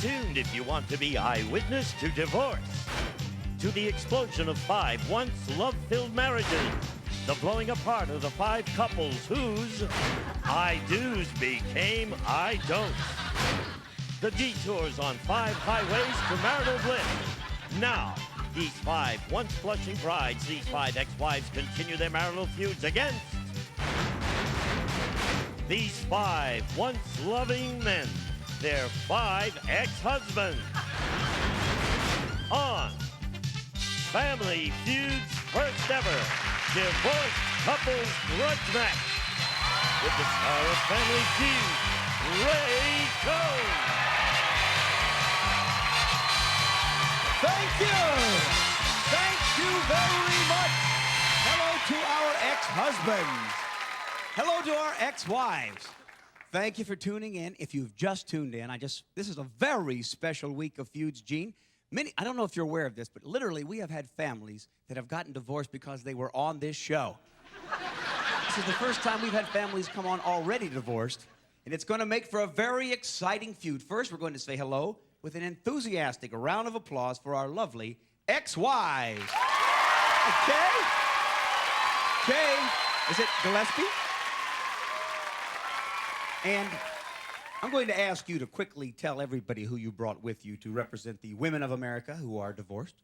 tuned if you want to be eyewitness to divorce, to the explosion of 5 once love-filled marriages, the blowing apart of the 5 couples whose I do's became I don'ts, the detours on 5 highways to marital bliss. Now, these 5 once blushing brides, these 5 ex-wives continue their marital feuds against these 5 once loving men, their 5 ex-husbands. On Family Feud's first ever divorced couples grudge match with the star of Family Feud, Ray Cohn. Thank you. Thank you very much. Hello to our ex-husbands. Hello to our ex-wives. Thank you for tuning in. If you've just tuned in, this is a very special week of feuds, Gene. I don't know if you're aware of this, but literally we have had families that have gotten divorced because they were on this show. This is the first time we've had families come on already divorced, and it's going to make for a very exciting feud. First, we're going to say hello with an enthusiastic round of applause for our lovely ex-wives. Okay? Okay. Is it Gillespie? And I'm going to ask you to quickly tell everybody who you brought with you to represent the women of America who are divorced.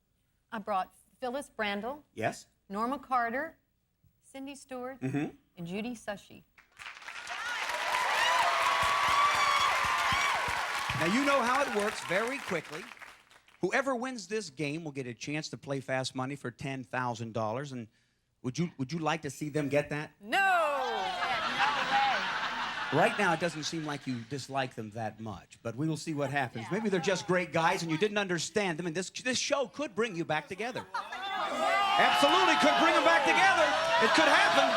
I brought Phyllis Brandel. Yes? Norma Carter, Cindy Stewart, and Judy Sushi. Now, you know how it works very quickly. Whoever wins this game will get a chance to play fast money for $10,000. And would you like to see them get that? No! Right now, it doesn't seem like you dislike them that much, but we will see what happens. Maybe they're just great guys and you didn't understand them, and this show could bring you back together. Absolutely could bring them back together. It could happen.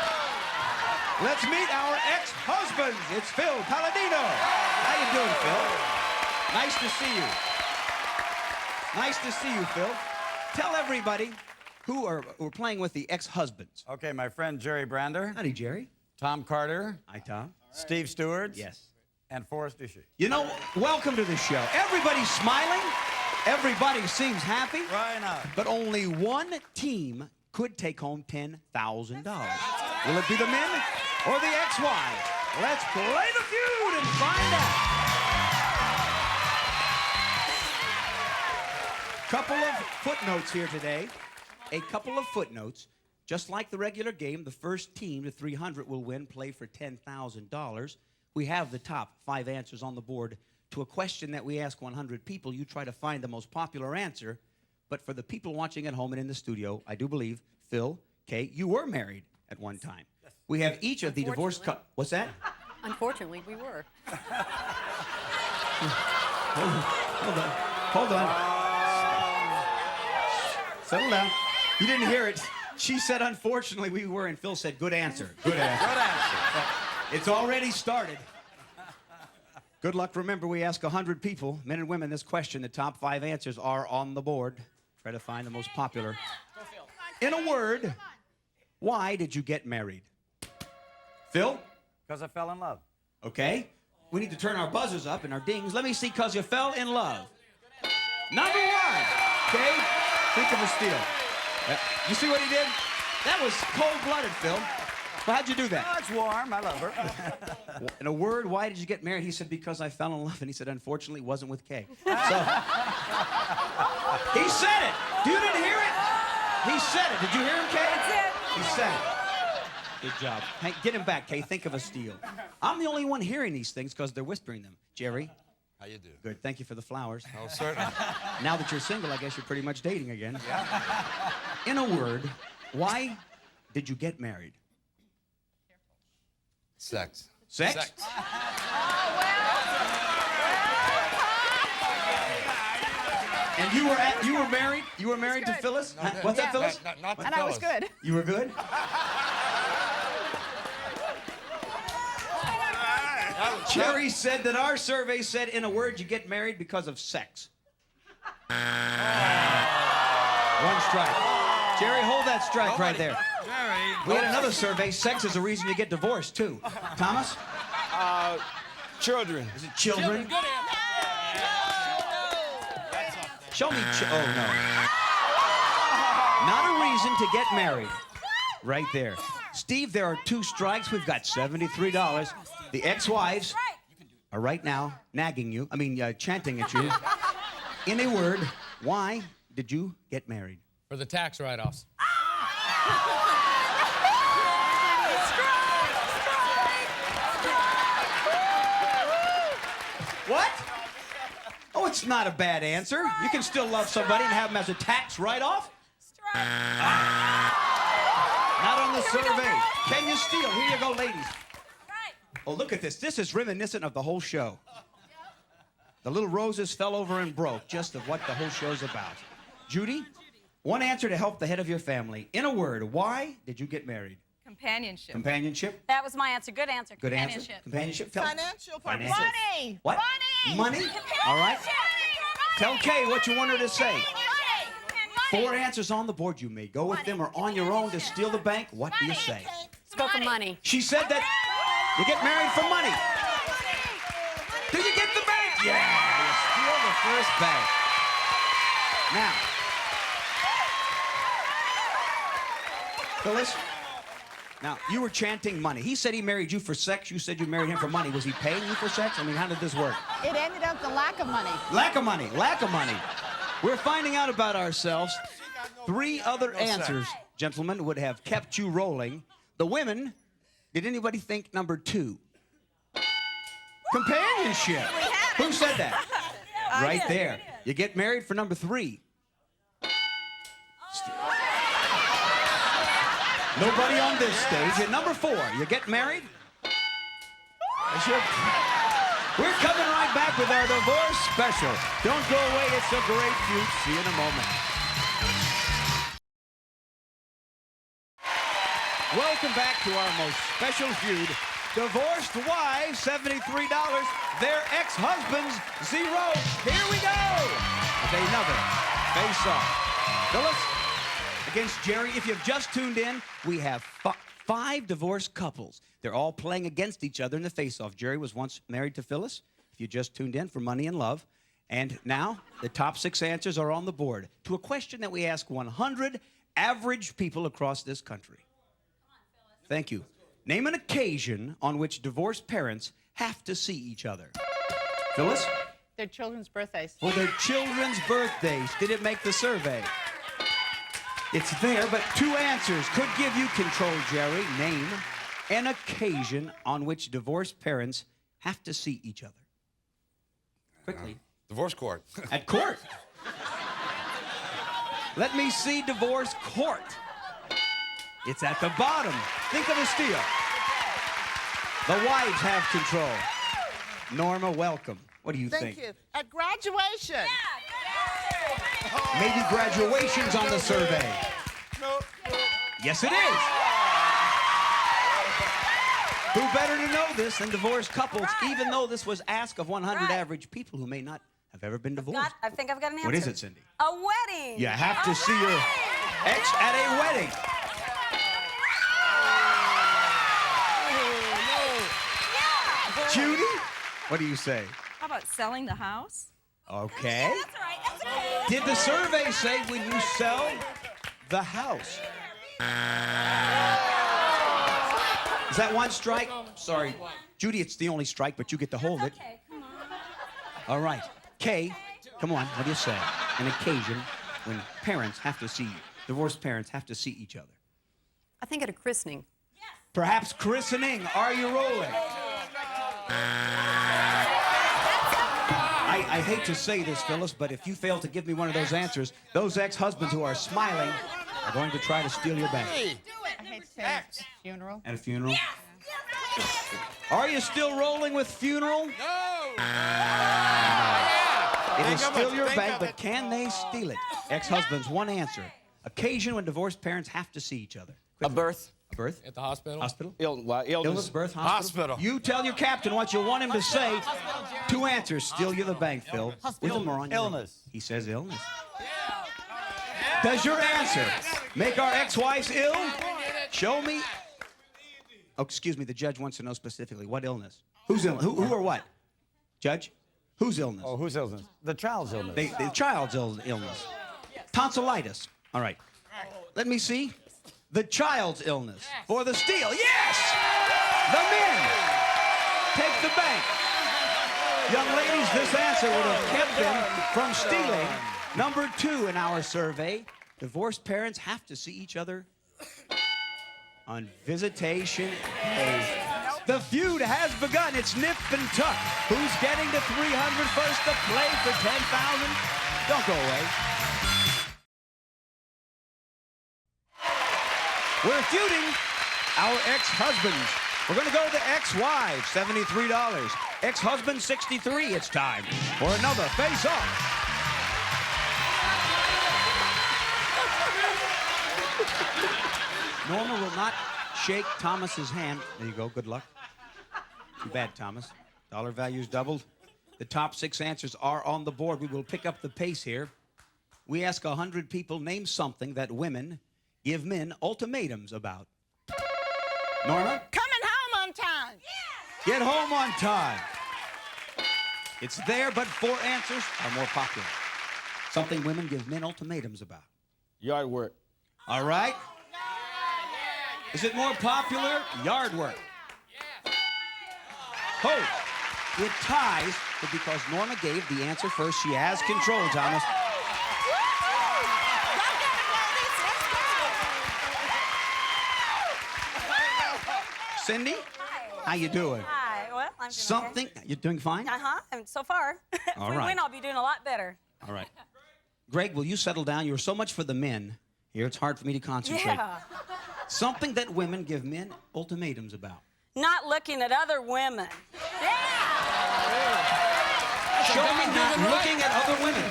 Let's meet our ex-husbands. It's Phil Palladino. How you doing, Phil? Nice to see you. Nice to see you, Phil. Tell everybody who are playing with the ex-husbands. Okay, my friend Jerry Brander. Howdy, Jerry. Tom Carter. Hi, Tom. Steve Stewart. Yes. And Forrest Ducey. You know, welcome to the show. Everybody's smiling. Everybody seems happy. Right now. But only one team could take home $10,000. Will it be the men or the ex-wives? Let's play the feud and find out. Couple of footnotes here today. A couple of footnotes. Just like the regular game, the first team to 300 will win, play for $10,000. We have the top 5 answers on the board to a question that we ask 100 people. You try to find the most popular answer. But for the people watching at home and in the studio, I do believe, Phil, Kay, you were married at one time. Yes. We have each of the divorced couples. What's that? Unfortunately, we were. Hold on. Settle down. You didn't hear it. She said, unfortunately, we were, and Phil said, good answer. Good answer. Good answer. It's already started. Good luck. Remember, we ask 100 people, men and women, this question. The top 5 answers are on the board. Try to find the most popular. In a word, why did you get married? Phil? Because I fell in love. Okay. We need to turn our buzzers up and our dings. Let me see, because you fell in love. Number 1. Okay? Think of a steal. You see what he did? That was cold-blooded, Phil. Well, how'd you do that? Oh, it's warm. I love her. In a word, why did you get married? He said, because I fell in love. And he said, unfortunately, it wasn't with Kay. So, he said it. You didn't hear it? He said it. Did you hear him, Kay? That's it. He said it. Good job. Hey, get him back, Kay. Think of a steal. I'm the only one hearing these things because they're whispering them. Jerry? How you do? Good. Thank you for the flowers. Oh, certainly. Now that you're single, I guess you're pretty much dating again. Yeah. In a word, why did you get married? Sex. Sex? Sex. And you were married? You were married to Phyllis? No, What's that, Phyllis? Not to And I was Phyllis. good. You were good? Jerry said that our survey said, in a word, you get married because of sex. One strike. Jerry, hold that strike right there. Jerry. We had another survey. Sex is a reason you get divorced, too. Thomas? Children. Is it children? Good answer. Show me. Oh, no. Not a reason to get married. Right there. Steve, there are 2 strikes. We've got $73. The ex-wives are right now nagging you. Chanting at you. In a word, why did you get married? For the tax write-offs. What? Oh, it's not a bad answer. You can still love somebody and have them as a tax write-off. Not on the survey. Can you steal? Here you go, ladies. Oh, look at this. This is reminiscent of the whole show. The little roses fell over and broke, just of what the whole show's about. Judy, one answer to help the head of your family. In a word, why did you get married? Companionship. Companionship? That was my answer. Good answer. Good answer. Companionship. Companionship. Financial purposes. Money. What? Money. Money? All right. Tell Kay what you want her to say. 4 answers on the board. You may go with them or on your own to steal the bank. What do you say? Let's go for money. She said that you get married for money. Do you get the bank? Yeah, you steal the first bank. Now, Phyllis, now, you were chanting money. He said he married you for sex. You said you married him for money. Was he paying you for sex? How did this work? It ended up the lack of money. Lack of money. Lack of money. We're finding out about ourselves. 3 other answers, gentlemen, would have kept you rolling. The women, did anybody think number 2? Companionship. Who said that? Right there. You get married for number 3. Nobody on this stage. And number 4, you get married? We're coming right back with our divorce special. Don't go away. It's a great feud. See you in a moment. Welcome back to our most special feud. Divorced wives, $73. Their ex-husbands, 0. Here we go. With another face-off. Phyllis against Jerry. If you've just tuned in, we have 5 divorced couples. They're all playing against each other in the face-off. Jerry was once married to Phyllis, if you just tuned in, for money and love. And now, the top 6 answers are on the board to a question that we ask 100 average people across this country. Thank you. Name an occasion on which divorced parents have to see each other. Phyllis? Their children's birthdays. For their children's birthdays. Did it make the survey? It's there, but 2 answers could give you control, Jerry. Name an occasion on which divorced parents have to see each other. Quickly. Divorce court. At court. Let me see divorce court. It's at the bottom. Think of a steal. The wives have control. Norma, welcome. What do you think? Thank you. At graduation. Maybe graduation's on the survey. Yes, it is. Who better to know this than divorced couples, even though this was asked of 100 average people who may not have ever been divorced? I think I've got an answer. What is it, Cindy? A wedding. You have to see your ex at a wedding. Judy, what do you say? How about selling the house? Okay. That's all right. That's okay. Did the survey say when you sell the house? Is that 1 strike? Sorry. Judy, it's the only strike, but you get to hold it. Okay, come on. All right. Kay, come on. What do you say? An occasion when parents have to see, divorced parents have to see each other. I think at a christening. Perhaps christening. Are you rolling? I hate to say this, Phyllis, but if you fail to give me one of those answers, those ex-husbands who are smiling are going to try to steal your bank. I hate to say it. Funeral. At a funeral? Are you still rolling with funeral? No! It is still your bank, but can they steal it? Ex-husbands, 1 answer. Occasion when divorced parents have to see each other. A birth. A birth? At the hospital. Hospital? Illness. Birth, hospital? You tell your captain what you want him to say. 2 answers. Steal you the bank, Phil. With them or on your own. Illness. He says illness. Does your answer make our ex-wives ill? Show me. Oh, excuse me. The judge wants to know specifically what illness. Who's ill? Who or what? Judge? Whose illness? Oh, whose illness? The child's illness. The child's illness. Tonsillitis. All right. Let me see. The child's illness. For the steal. Yes! The men take the bank. Young ladies, this answer would have kept them from stealing. Number 2 in our survey. Divorced parents have to see each other on visitation days. The feud has begun. It's nip and tuck. Who's getting to 300 first to play for 10,000? Don't go away. We're feuding our ex-husbands. We're going to go to the ex-wives, $73. Ex-husband, $63. It's time for another face-off. Norma will not shake Thomas's hand. There you go. Good luck. Too bad, Thomas. Dollar value's doubled. The top 6 answers are on the board. We will pick up the pace here. We ask 100 people, name something that women give men ultimatums about. Norma? Coming home on time. Get home on time. It's there, but 4 answers are more popular. Something women give men ultimatums about. Yard work. All right. Is it more popular? Yard work. Oh, it ties, but because Norma gave the answer first, she has control, Thomas. Cindy, how you doing? Hi. Well, I'm doing Something, you're doing fine? Okay. And so far, if All we right. win, I'll be doing a lot better. All right. Greg, will you settle down? You're so much for the men. Here, it's hard for me to concentrate. Yeah. Something that women give men ultimatums about. Not looking at other women. Show me not looking at other women.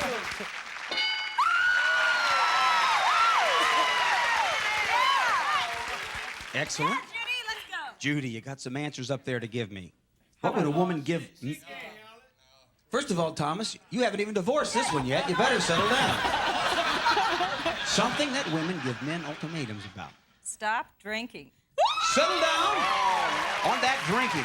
Excellent. Judy, let's go. Judy, you got some answers up there to give me. What would a woman give? First of all, Thomas, you haven't even divorced this one yet. You better settle down. Something that women give men ultimatums about. Stop drinking. Settle down on that drinking.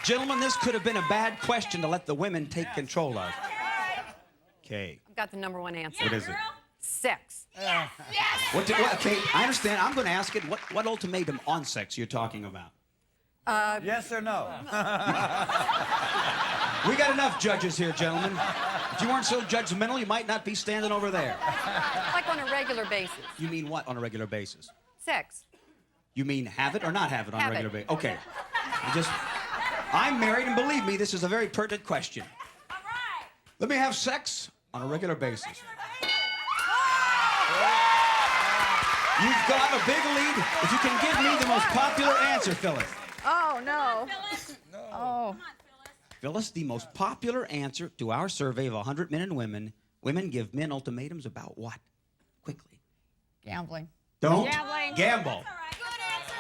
Gentlemen, this could have been a bad question to let the women take control of. Okay. I've got the number 1 answer. What is it? Sex. Okay, I understand. I'm going to ask it. What ultimatum on sex you're talking about? Yes or no? We got enough judges here, gentlemen. If you weren't so judgmental, you might not be standing over there. Like on a regular basis. You mean what on a regular basis? Sex. You mean have it or not have it on Have a regular it. basis? Okay. I'm married, and believe me, this is a very pertinent question. All right. Let me have sex on a regular basis. You've got a big lead. If you can give me the most popular answer, Phyllis. Oh, no. Phyllis. Oh. Come on, Phyllis. Phyllis, the most popular answer to our survey of 100 men and women, women give men ultimatums about what? Quickly. Gambling. Don't Gambling. gamble. All right. Good answer.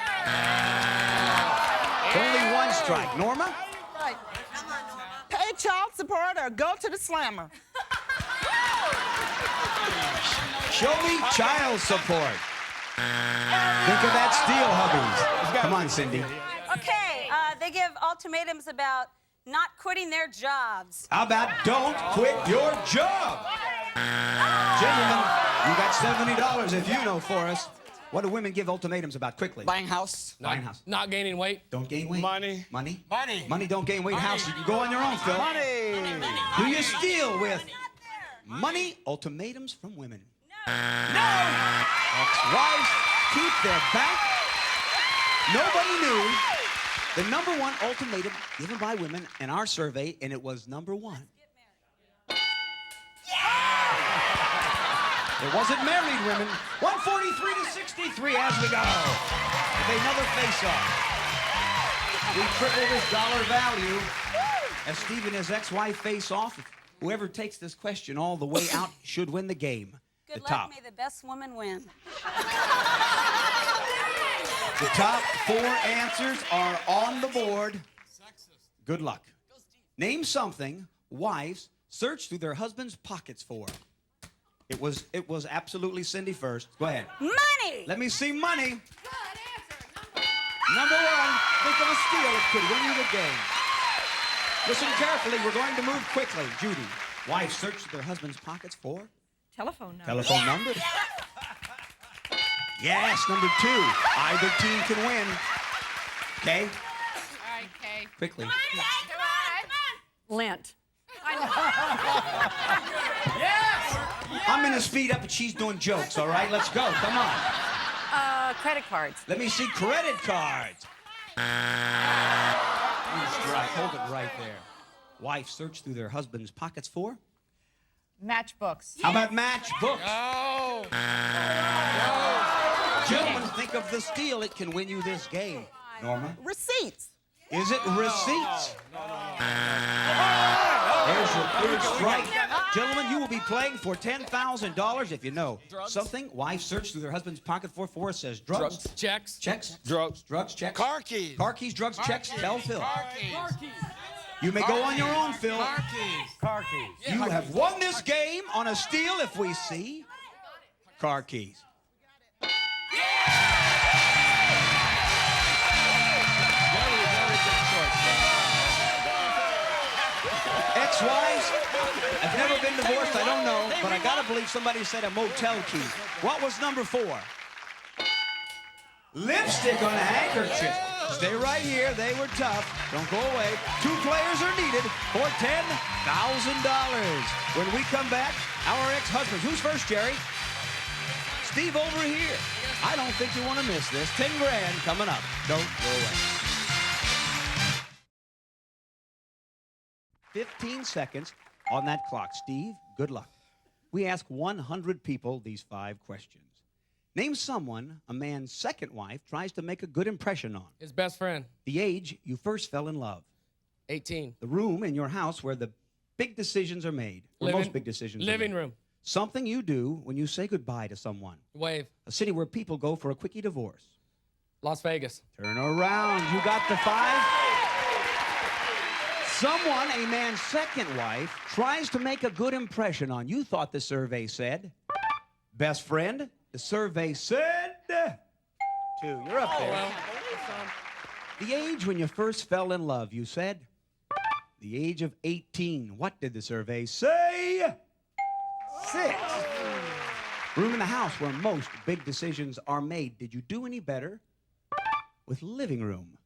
Only one strike. Norma? Right. Come on, Norma. Pay child support or go to the slammer. Show me child support. Think of that steel, hubbies. Come on, Cindy. Okay, they give ultimatums about not quitting their jobs. How about don't quit your job? Gentlemen, you got $70 if you know for us. What do women give ultimatums about quickly? Buying house. Buying house. Not gaining weight. Don't gain weight. Money. Money? Money. Money don't gain weight. House, you can go on your own, Phil. Money. Do you steal with money ultimatums from women? No! Ex-wives keep their back. Nobody knew the number 1 ultimatum given by women in our survey, and it was number 1. It wasn't married women. 143 to 63 as we go. With another face-off. We triple this dollar value as Steve and his ex-wife face off. Whoever takes this question all the way out should win the game. Good The luck. top. May the best woman win. The top 4 answers are on the board. Good luck. Name something wives search through their husbands' pockets for. It was absolutely Cindy first. Go ahead. Money. Let me see money. Number one, think of a steal that could win you the game. Listen carefully, we're going to move quickly. Judy, wives search their husband's pockets for? Telephone number. Telephone number? Yes, number two. Either team can win. Okay? All right, Kay. Quickly. Lint. I'm going to speed up and she's doing jokes, all right? Let's go. Come on. Credit cards. Let me see credit cards. Right, hold it right there. Wives search through their husband's pockets for? Matchbooks. How about matchbooks? Oh. Gentlemen, think of the steal. It can win you this game. Norma? Receipts. Is it receipts? There's your third strike. Gentlemen, you will be playing for $10,000 if you know something. Wives search through their husband's pocket for four says drugs. Drugs. Checks. Checks. Drugs. Drugs, checks. Car keys. Car keys, drugs, checks. Tell Phil. Car keys. You may go on your own, Phil. Car keys. Car keys. You have won this game on a steal if we see car keys. Ex-wives, I've never been divorced, I don't know, but I gotta believe somebody said a motel key. What was number four? Lipstick on a handkerchief. Stay right here, they were tough. Don't go away. 2 players are needed for $10,000. When we come back, our ex-husbands. Who's first, Jerry? Steve over here. I don't think you want to miss this. 10 grand coming up. Don't go away. 15 seconds on that clock. Steve, good luck. We ask 100 people these 5 questions. Name someone a man's second wife tries to make a good impression on. His best friend. The age you first fell in love. 18. The room in your house where the big decisions are made. Where most big decisions are Living made. room. Something you do when you say goodbye to someone. Wave. A city where people go for a quickie divorce. Las Vegas. Turn around. You got the 5? Someone, a man's second wife, tries to make a good impression on. You thought the survey said. Best friend, the survey said. 2. You're up there. Well, The age when you first fell in love, you said. The age of 18. What did the survey say? 6. Room in the house where most big decisions are made. Did you do any better with living room?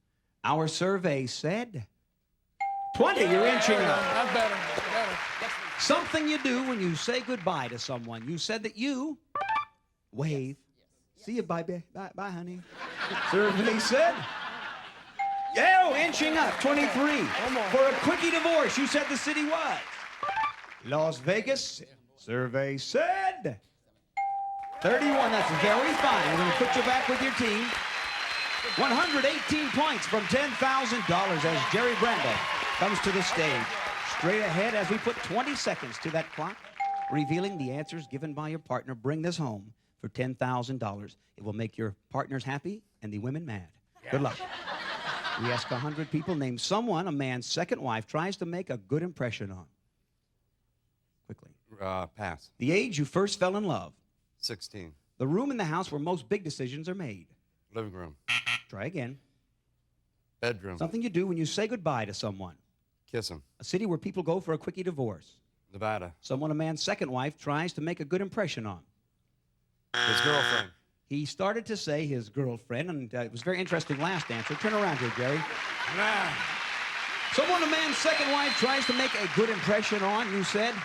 Our survey said 20. You're inching up. that's better. Better. Something you do when you say goodbye to someone. You said that you wave. See you, bye, bye, honey. Survey said. Yeah, inching up. 23. For a quickie divorce, you said the city was Las Vegas. Survey said 31. That's very fine. We're going to put you back with your team. 118 points from $10,000 as Jerry Brando comes to the stage. Straight ahead as we put 20 seconds to that clock, revealing the answers given by your partner. Bring this home for $10,000. It will make your partners happy and the women mad. Good luck. We ask 100 people, name someone a man's second wife tries to make a good impression on. Quickly. Pass. The age you first fell in love. 16. The room in the house where most big decisions are made. Living room. Try again. Bedroom. Something you do when you say goodbye to someone. Kiss him. A city where people go for a quickie divorce. Nevada. Someone a man's second wife tries to make a good impression on. His girlfriend. He started to say his girlfriend, and it was a very interesting last answer. Turn around here, Jerry. Someone a man's second wife tries to make a good impression on, you said.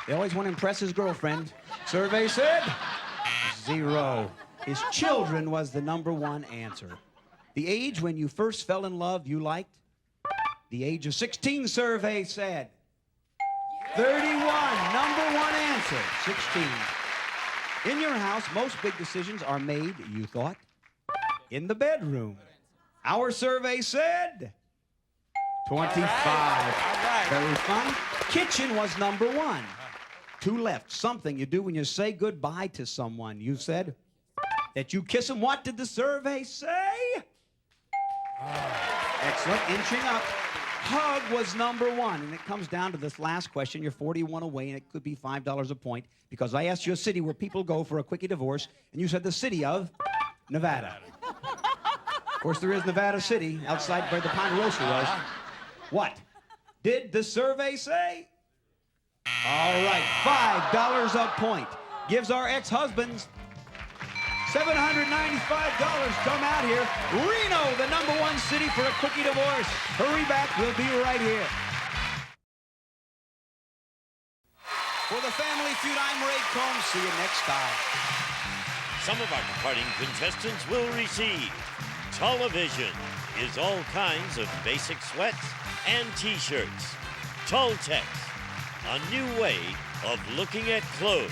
They always want to impress his girlfriend. Survey said 0. His children was the #1 answer. The age when you first fell in love, you liked. The age of 16, survey said 31. #1 answer, 16. In your house, most big decisions are made, you thought, in the bedroom. Our survey said 25. Very fun. Kitchen was #1. 2 left. Something you do when you say goodbye to someone. You said that you kiss them. What did the survey say? Excellent. Inching up. Hug was #1. And it comes down to this last question. You're 41 away, and it could be $5 a point because I asked you a city where people go for a quickie divorce, and you said the city of Nevada. course, there is Nevada City, outside where the Ponderosa was. What did the survey say? All right, $5 a point. Gives our ex-husbands $795. Come out here. Reno, the #1 city for a quickie divorce. Hurry back, we'll be right here. For the Family Feud, I'm Ray Combs. See you next time. Some of our departing contestants will receive television is all kinds of basic sweats and t-shirts. Toltex, a new way of looking at clothes.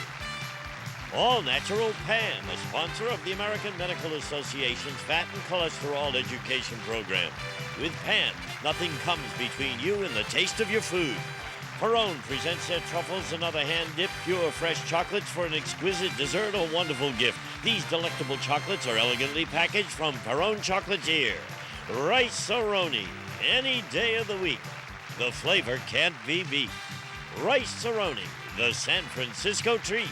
All Natural Pan, a sponsor of the American Medical Association's Fat and Cholesterol Education Program. With Pan, nothing comes between you and the taste of your food. Perone presents their truffles and other hand-dipped, pure, fresh chocolates for an exquisite dessert or wonderful gift. These delectable chocolates are elegantly packaged from Perone Chocolatier. Rice-A-Roni, any day of the week. The flavor can't be beat. Rice-A-Roni, the San Francisco treat.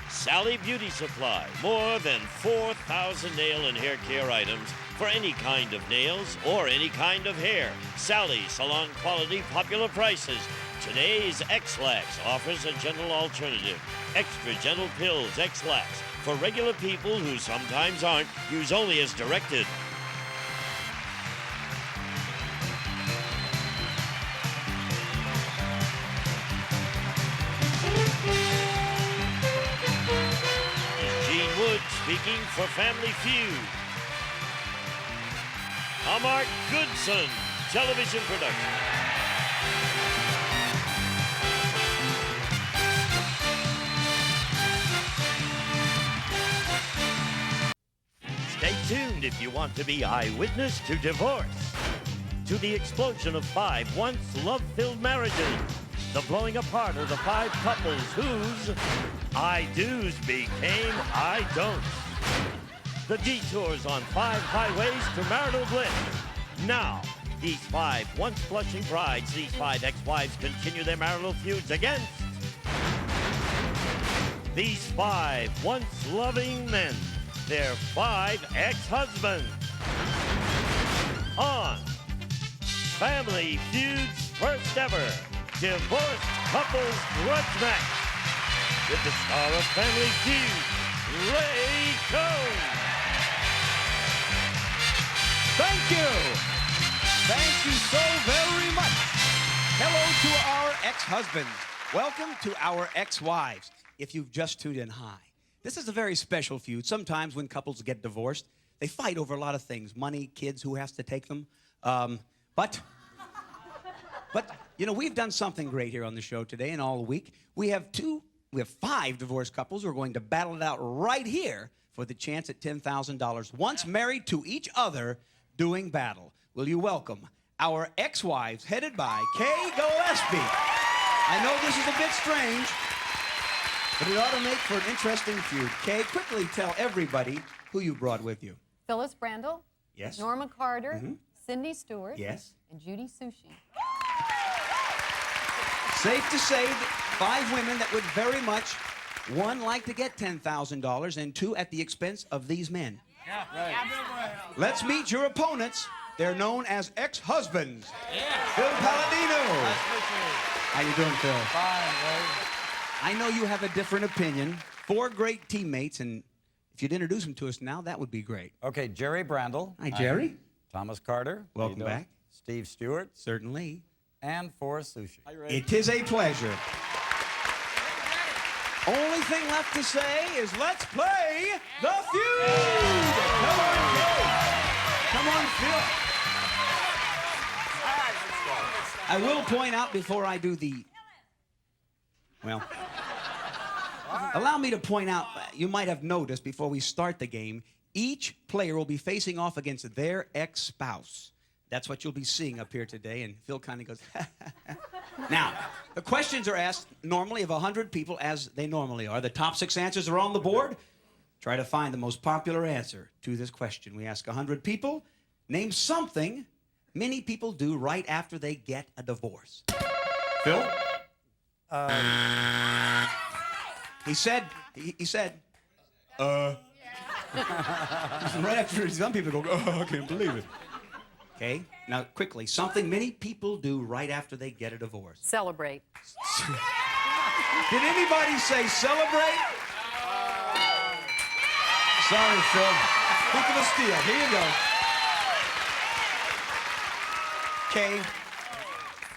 Sally Beauty Supply, more than 4,000 nail and hair care items for any kind of nails or any kind of hair. Sally, salon quality, popular prices. Today's X-Lax offers a gentle alternative. Extra gentle pills, X-Lax, for regular people who sometimes aren't. Use only as directed. Speaking for Family Feud. A Mark Goodson television production. Stay tuned if you want to be eyewitness to divorce, to the explosion of 5 once love-filled marriages, the blowing apart of the 5 couples whose I do's became I don'ts. The detours on 5 highways to marital bliss. Now, these 5 once blushing brides, these 5 ex-wives continue their marital feuds against these 5 once loving men, their 5 ex-husbands. On Family Feud's first ever divorced couples grudge match, with the star of Family Feud, Ray Combs. Thank you. Thank you so very much. Hello to our ex-husbands. Welcome to our ex-wives. If you've just tuned in, hi. This is a very special feud. Sometimes when couples get divorced, they fight over a lot of things. Money, kids, who has to take them. But, you know, we've done something great here on the show today and all week. We have 5 divorced couples who are going to battle it out right here for the chance at $10,000, once married to each other, doing battle. Will you welcome our ex-wives, headed by Kay Gillespie? I know this is a bit strange, but it ought to make for an interesting feud. Kay, quickly tell everybody who you brought with you. Phyllis Brandel. Yes. Norma Carter. Cindy Stewart. Yes. And Judy Sushi. Safe to say that 5 women that would very much, 1, like to get $10,000, and 2, at the expense of these men. Yeah, right. Let's meet your opponents. They're known as ex-husbands. Phil Palladino. How you doing, Phil? Fine, Ray. I know you have a different opinion. 4 great teammates, and if you'd introduce them to us now, that would be great. Okay, Jerry Brandel. Hi, Jerry. Thomas Carter. Welcome How you doing? back. Steve Stewart. Certainly. And Forrest Sushi. It is a pleasure. Only thing left to say is let's play the feud. Come on, Phil. Come on, Phil. I will point out before I do the, well, allow me to point out, you might have noticed before we start the game, each player will be facing off against their ex-spouse. That's what you'll be seeing up here today, and Phil kind of goes, Now, the questions are asked normally of 100 people, as they normally are. The top 6 answers are on the board. Try to find the most popular answer to this question. We ask 100 people, name something many people do right after they get a divorce. Phil? He said, Right after, some people go, oh, I can't believe it. Okay, now quickly, something many people do right after they get a divorce. Celebrate. Did anybody say celebrate? Sorry, Phil. Think of a steal. Here you go. Okay,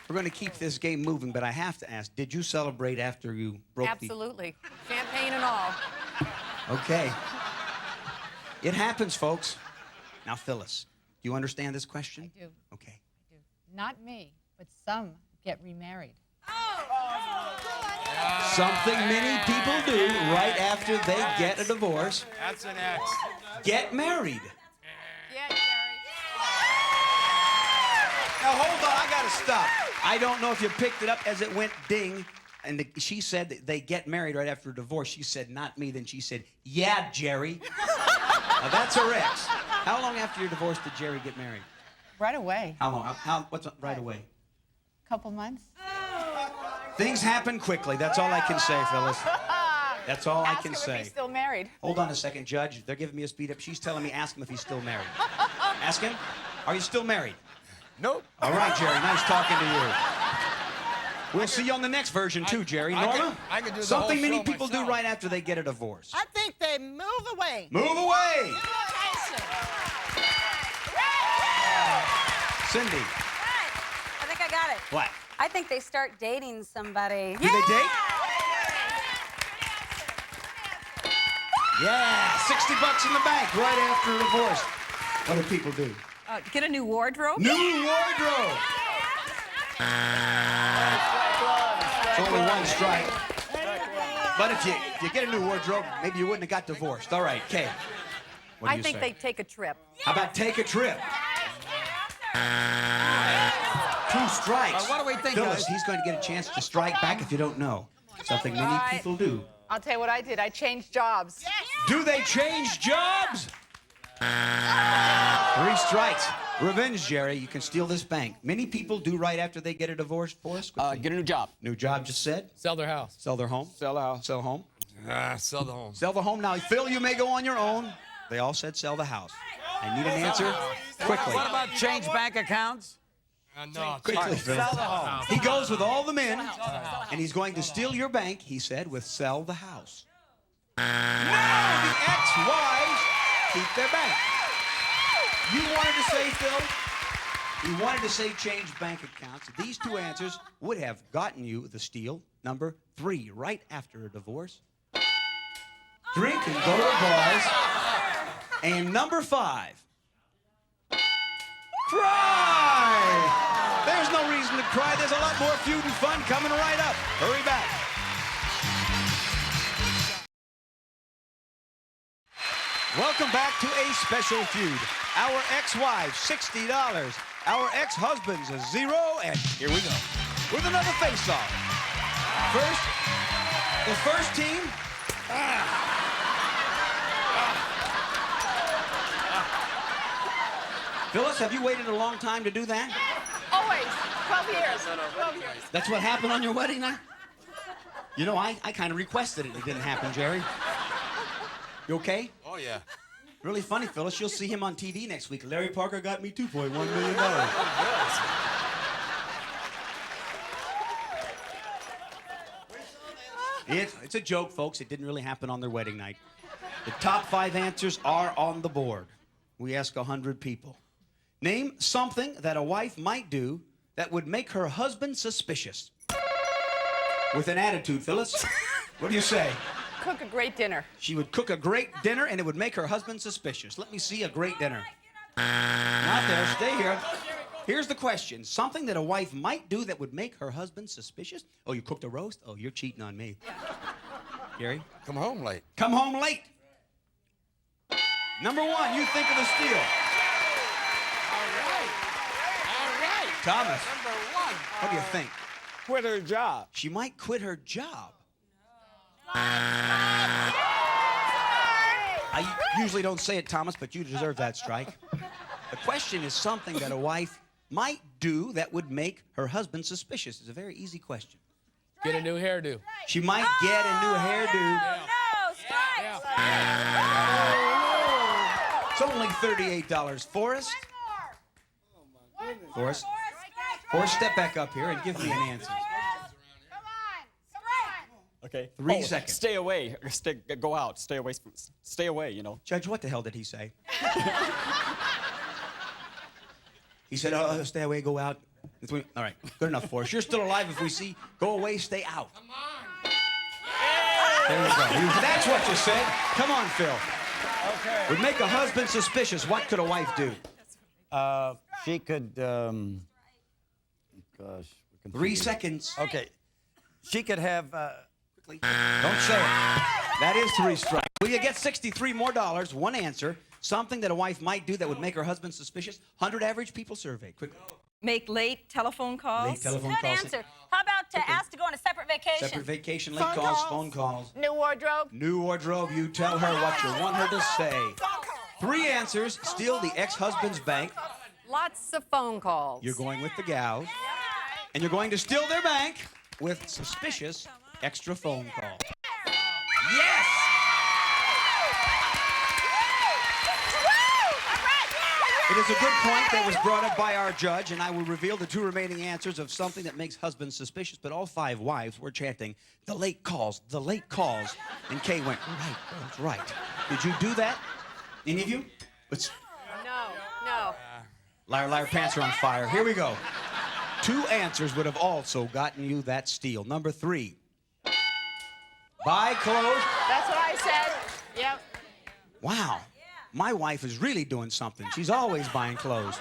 we're going to keep this game moving, but I have to ask, did you celebrate after you broke Absolutely. Champagne and all. Okay. It happens, folks. Now, Phyllis, do you understand this question? I do. Okay. Not me, but some get remarried. Something many people do right after they get a divorce. That's an X. Get married. Yeah, Jerry. Now, hold on, I gotta stop. I don't know if you picked it up as it went ding, and she said that they get married right after a divorce. She said, not me. Then she said, yeah, Jerry. Now, that's her ex. How long after your divorce did Jerry get married? Right away. How long? What's right away? Couple months. Things happen quickly. That's all I can say, Phyllis. That's all I can Ask him say. if he's still married. Hold on a second, Judge. They're giving me a speed up. She's telling me ask him if he's still married. Ask him. Are you still married? Nope. All right, Jerry. Nice talking to you. We'll see you on the next version, too, Jerry. Norma? I could do the Something whole many show people do myself. right after they get a divorce. I think they move away. Move away! Cindy. Right. I think I got it. What? I think they start dating somebody. Do they date? Yeah, 60 bucks in the bank right after a divorce. What do people do? Get a new wardrobe. New wardrobe. It's only one strike. But if you get a new wardrobe, maybe you wouldn't have got divorced. All right, Kay. What do I you think say? they take a trip. How about take a trip? 2 strikes. What do we think, Phyllis, guys? he's going to get a chance to strike back if you don't know. Something many people do. I'll tell you what I did. I changed jobs. Do they change jobs? 3 strikes. Revenge, Jerry. You can steal this bank. Many people do right after they get a divorce. For us, quickly. Get a new job. New job, just said. Sell their house. Sell their home. Sell out. Sell home. Sell the home. Sell the home. Now, Phil, you may go on your own. They all said sell the house. I need an answer quickly. What about change bank accounts? No. Quickly, Phil. He goes with all the men, and he's going to steal your bank, he said, with sell the house. No, the ex-wives keep their bank. You wanted to say, Phil? You wanted to say change bank accounts. These 2 answers would have gotten you the steal. Number 3, right after a divorce. Drink and go to bars. And number 5, cry! There's no reason to cry. There's a lot more feud and fun coming right up. Hurry back. Welcome back to a special feud. Our ex-wives, $60. Our ex-husbands, $0. And here we go with another face-off. First, the first team. Phyllis, have you waited a long time to do that? Always. 12 years. 12 years. That's what happened on your wedding night? You know, I kind of requested it. It didn't happen, Jerry. You okay? Oh, yeah. Really funny, Phyllis. You'll see him on TV next week. Larry Parker got me $2.1 million. It's a joke, folks. It didn't really happen on their wedding night. The top 5 answers are on the board. We ask 100 people. Name something that a wife might do that would make her husband suspicious. With an attitude, Phyllis. What do you say? Cook a great dinner. She would cook a great dinner and it would make her husband suspicious. Let me see a great dinner. Not there. Stay here. Here's the question. Something that a wife might do that would make her husband suspicious? Oh, you cooked a roast? Oh, you're cheating on me. Gary? Come home late. Come home late. Number 1, you think of the steal. All right. Thomas, Number 1. what do you think? Quit her job. She might quit her job. I usually don't say it, Thomas, but you deserve that strike. The question is something that a wife might do that would make her husband suspicious. It's a very easy question. Get a new hairdo. She might get a new hairdo. No, strikes. Yeah. It's only $38. Forrest? Forrest, step back up here and give me an answer. Okay. 3 seconds. Stay away. Go out. Stay away. Stay away, you know. Judge, what the hell did he say? He said, stay away, go out. All right, good enough, Forrest. You're still alive if we see. Go away, stay out. Come on. There you go. That's what you said. Come on, Phil. Okay. Would make a husband suspicious. What could a wife do? She could, gosh. 3 seconds. Okay. She could have, Don't say it. That is 3 strikes. Will you get $63 more? One answer. Something that a wife might do that would make her husband suspicious. 100 average people surveyed. Quickly. Make late telephone calls. Late telephone Good calls. answer. How about to ask to go on a separate vacation? Separate vacation, late calls, phone calls. New wardrobe. New wardrobe. You tell her what you want her to say. 3 answers. Steal the ex-husband's bank. Lots of phone calls. You're going with the gals. And you're going to steal their bank with suspicious extra phone calls. Yes! It is a good point that was brought up by our judge, and I will reveal the 2 remaining answers of something that makes husbands suspicious, but all 5 wives were chanting, the late calls, the late calls. And Kay went, right, that's right. Did you do that? Any of you? No. Liar, liar, pants are on fire. Here we go. 2 answers would have also gotten you that steal. Number 3. Buy clothes. That's what I said. Yep. Wow. My wife is really doing something. She's always buying clothes.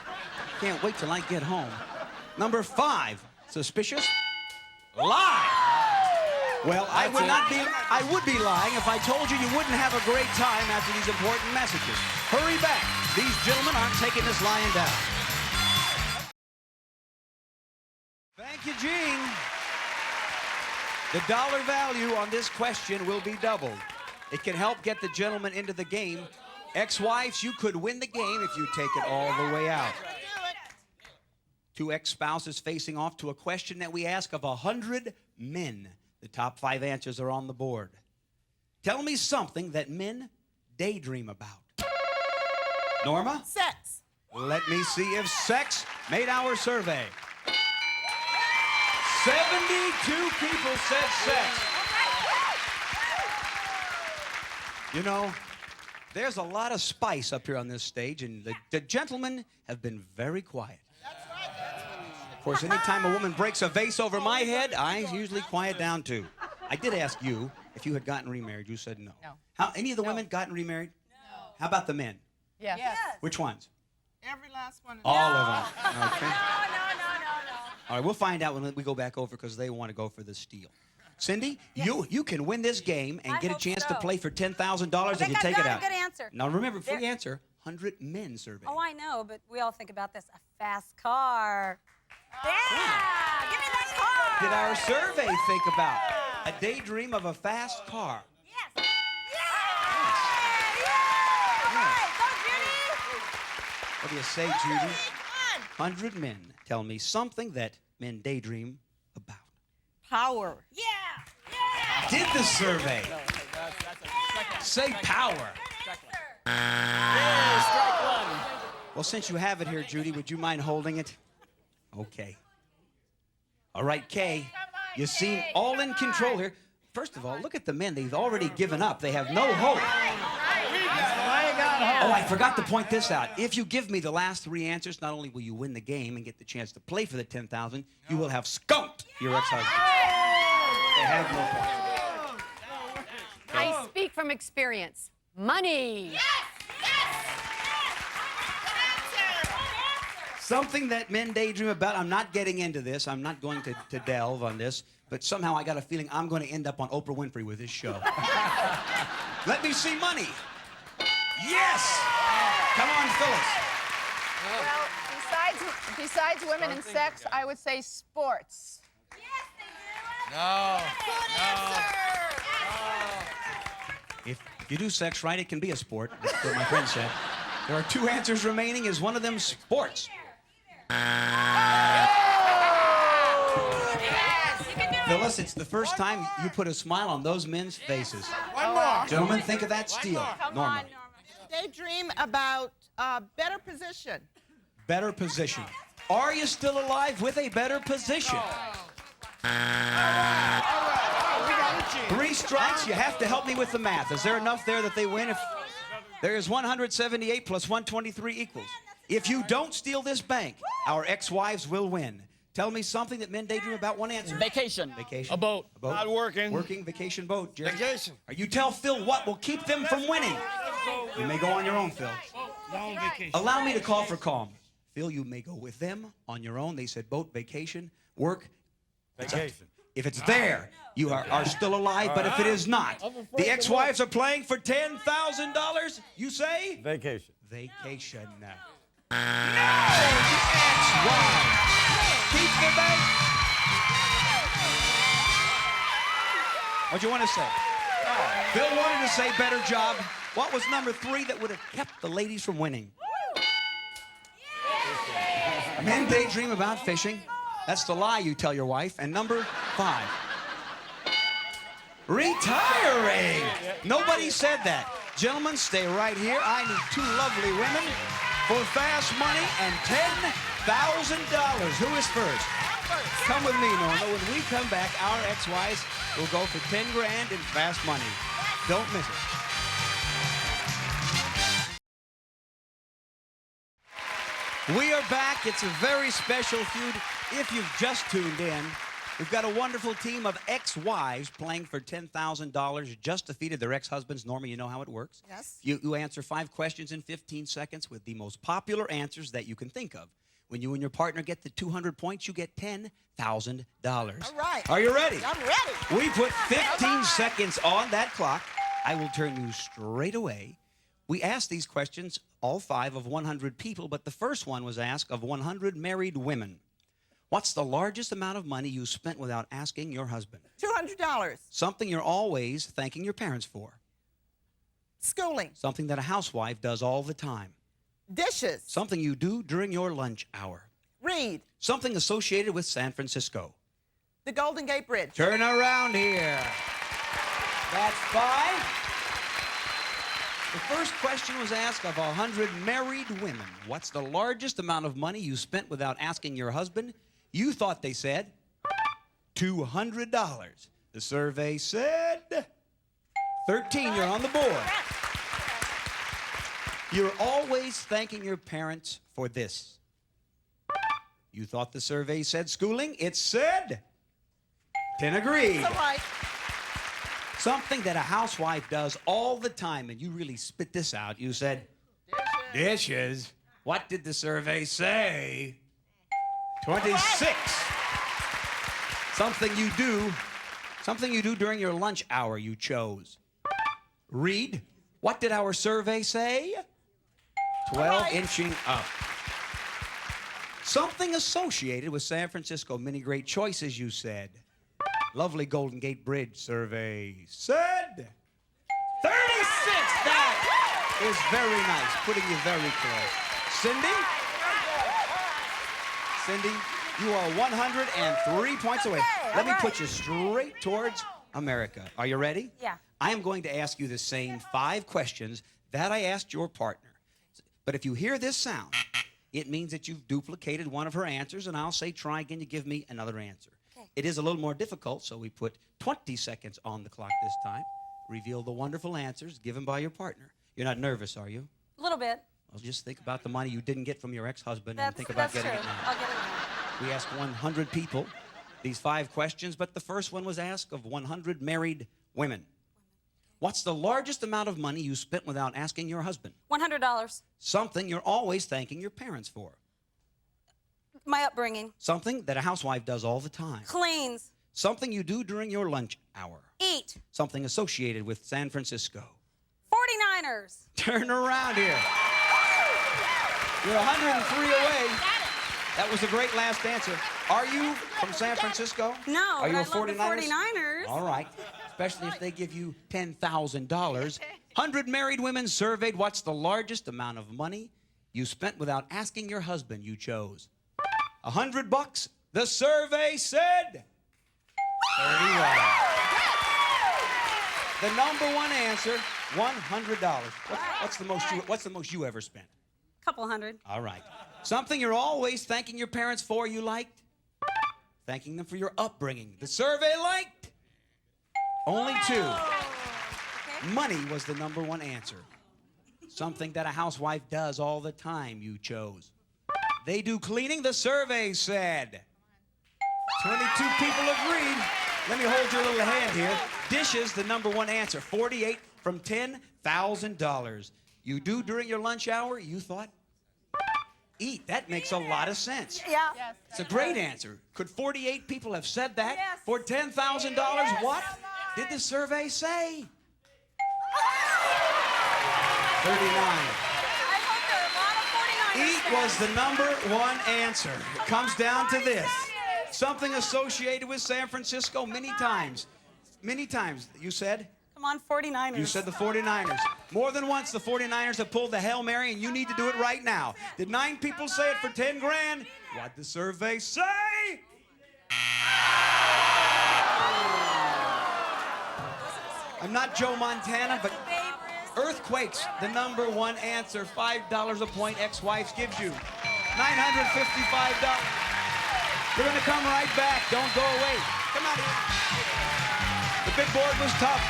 Can't wait till I get home. Number 5. Suspicious. Lie. Well, I would be lying if I told you you wouldn't have a great time after these important messages. Hurry back. These gentlemen aren't taking this lying down. Thank you, Gene. The dollar value on this question will be doubled. It can help get the gentleman into the game. Ex-wives, you could win the game if you take it all the way out. 2 ex-spouses facing off to a question that we ask of 100 men. The top 5 answers are on the board. Tell me something that men daydream about. Norma? Sex. Let me see if sex made our survey. 72 people said sex. You know, there's a lot of spice up here on this stage, and the gentlemen have been very quiet. Of course, anytime a woman breaks a vase over my head, I usually quiet down too. I did ask you if you had gotten remarried. You said no. No. Any of the women gotten remarried? No. How about the men? Yes. Which ones? Every last one. All of them. Okay. No. All right, we'll find out when we go back over because they want to go for the steal. Cindy, you can win this game and get a chance to play for $10,000 if you take it out. A good answer. Now remember, free answer, 100 men surveyed. Oh, I know, but we all think about this. A fast car. Yeah! Give me that car! Did our survey think about a daydream of a fast car? Yes! Yeah! All right, go, Judy! What do you say, Judy? 100 men tell me something that men daydream about. Power. Yeah! Did the survey say power? Strike 1. Well, since you have it here, Judy, would you mind holding it? Okay. All right, Kay, you seem all in control here. First of all, look at the men. They've already given up. They have no hope. Oh, I forgot to point this out. If you give me the last 3 answers, not only will you win the game and get the chance to play for the $10,000, you will have skunked your ex-husband. They have no points. I speak from experience. Money. Something that men daydream about. I'm not getting into this. I'm not going to delve on this. But somehow I got a feeling I'm going to end up on Oprah Winfrey with this show. Let me see money. Yes! Come on, Phyllis. Well, besides women and sex, I would say sports. No. If you do sex right, it can be a sport. That's what my friend said. There are 2 answers remaining. Is one of them sports? Phyllis, it's the first time you put a smile on those men's faces. One more. Gentlemen, think of that steal. Come Norma. on, Norma. daydream about better position. Better position. Are you still alive with a better position? Three strikes. You have to help me with the math. Is there enough there that they win? If there's 178 plus 123 equals. If you don't steal this bank, our ex-wives will win. Tell me something that men daydream about. One answer. Vacation. Vacation. A boat. A boat. Not working. Working, vacation, boat. Jerry. Vacation. Or you tell Phil what will keep them from winning. You may go on your own, Phil. Long vacation. Allow me to call for calm. Phil, you may go with them on your own. They said boat, vacation, work. Vacation. If it's there, you are still alive, but if it is not, the ex-wives are playing for $10,000. You say? Vacation. Vacation. No, the ex-wives keep the bank. What'd you want to say? Phil wanted to say better job. What was number 3 that would have kept the ladies from winning? Men daydream about fishing. That's the lie you tell your wife. And number 5. Retiring. Nobody said that. Gentlemen, stay right here. I need 2 lovely women for fast money and $10,000. Who is first? Come with me, Norma. When we come back, our ex-wives will go for 10 grand in fast money. Don't miss it. We are back. It's a very special feud. If you've just tuned in, we've got a wonderful team of ex-wives playing for $10,000. Just defeated their ex-husbands. Norma, you know how it works. Yes. You answer 5 questions in 15 seconds with the most popular answers that you can think of. When you and your partner get the 200 points, you get $10,000. All right. Are you ready? I'm ready. We put 15 seconds on that clock. I will turn you straight away. We asked these questions, all 5 of 100 people, but the first one was asked of 100 married women. What's the largest amount of money you spent without asking your husband? $200. Something you're always thanking your parents for. Schooling. Something that a housewife does all the time. Dishes. Something you do during your lunch hour. Read. Something associated with San Francisco. The Golden Gate Bridge. Turn around here. That's 5. The first question was asked of 100 married women. What's the largest amount of money you spent without asking your husband? You thought they said $200. The survey said 13. You're on the board. You're always thanking your parents for this. You thought the survey said schooling. It said 10 agreed. All right. Something that a housewife does all the time, and you really spit this out. You said, dishes. What did the survey say? 26. Something you do during your lunch hour, you chose. Read. What did our survey say? 12, inching up. Something associated with San Francisco. Many great choices, you said. Lovely Golden Gate Bridge survey said 36. That is very nice, putting you very close. Cindy, you are 103 points away. Let me put you straight towards America. Are you ready? Yeah. I am going to ask you the same 5 questions that I asked your partner. But if you hear this sound, it means that you've duplicated one of her answers, and I'll say try again to give me another answer. It is a little more difficult, so we put 20 seconds on the clock this time. Reveal the wonderful answers given by your partner. You're not nervous, are you? A little bit. Well, just think about the money you didn't get from your ex-husband and think about getting true. it now. I'll get it now. We asked 100 people these 5 questions, but the first one was asked of 100 married women. What's the largest amount of money you spent without asking your husband? $100. Something you're always thanking your parents for. My upbringing. Something that a housewife does all the time. Cleans. Something you do during your lunch hour. Eat. Something associated with San Francisco. 49ers. Turn around here. You're 103 away. That was a great last answer. Are you from San Francisco? No, Are you but a I love the 49ers? 49ers. All right. Especially if they give you $10,000. 100 married women surveyed. What's the largest amount of money you spent without asking your husband? You chose $100. The survey said 31. The number 1 answer $100. What's the most you ever spent? Couple hundred. All right. Something you're always thanking your parents for you liked? Thanking them for your upbringing. The survey liked? Only 2. Okay. Money was the #1 answer. Something that a housewife does all the time, you chose. They do cleaning, the survey said. 22 people agreed. Let me hold your little hand here. Dishes, the #1 answer. 48 from $10,000. You do during your lunch hour, you thought? Eat. That makes a lot of sense. Yeah. Yes. It's a great answer. Could 48 people have said that? Yes. For $10,000, what did the survey say? 39. I hope there are a lot of 49ers. Eat was the #1 answer. It comes down to this. Something associated with San Francisco many times. Many times, you said? Come on, 49ers. You said the 49ers. More than once, the 49ers have pulled the Hail Mary, and you need to do it right now. Did 9 people say it for 10 grand? What'd the survey say? I'm not Joe Montana, but earthquakes, the #1 answer. $5 a point ex-wives gives you. $955. We're going to come right back. Don't go away. Come on here. The big board was tough.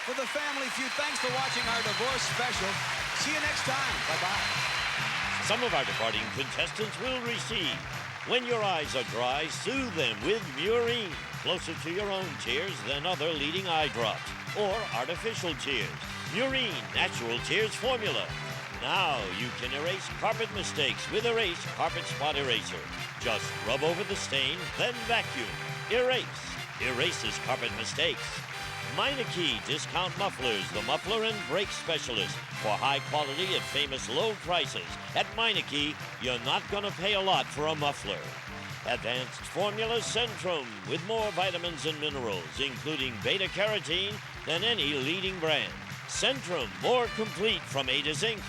For the Family Feud, thanks for watching our divorce special. See you next time. Bye-bye. Some of our departing contestants will receive. When your eyes are dry, soothe them with Murine. Closer to your own tears than other leading eye drops. Or artificial tears. Murine Natural Tears Formula. Now you can erase carpet mistakes with Erase Carpet Spot Eraser. Just rub over the stain, then vacuum. Erase. Erases carpet mistakes. Meineke Discount Mufflers, the muffler and brake specialist. For high quality at famous low prices. At Meineke, you're not going to pay a lot for a muffler. Advanced Formula Centrum with more vitamins and minerals, including beta-carotene than any leading brand. Centrum, more complete from A to Zinc.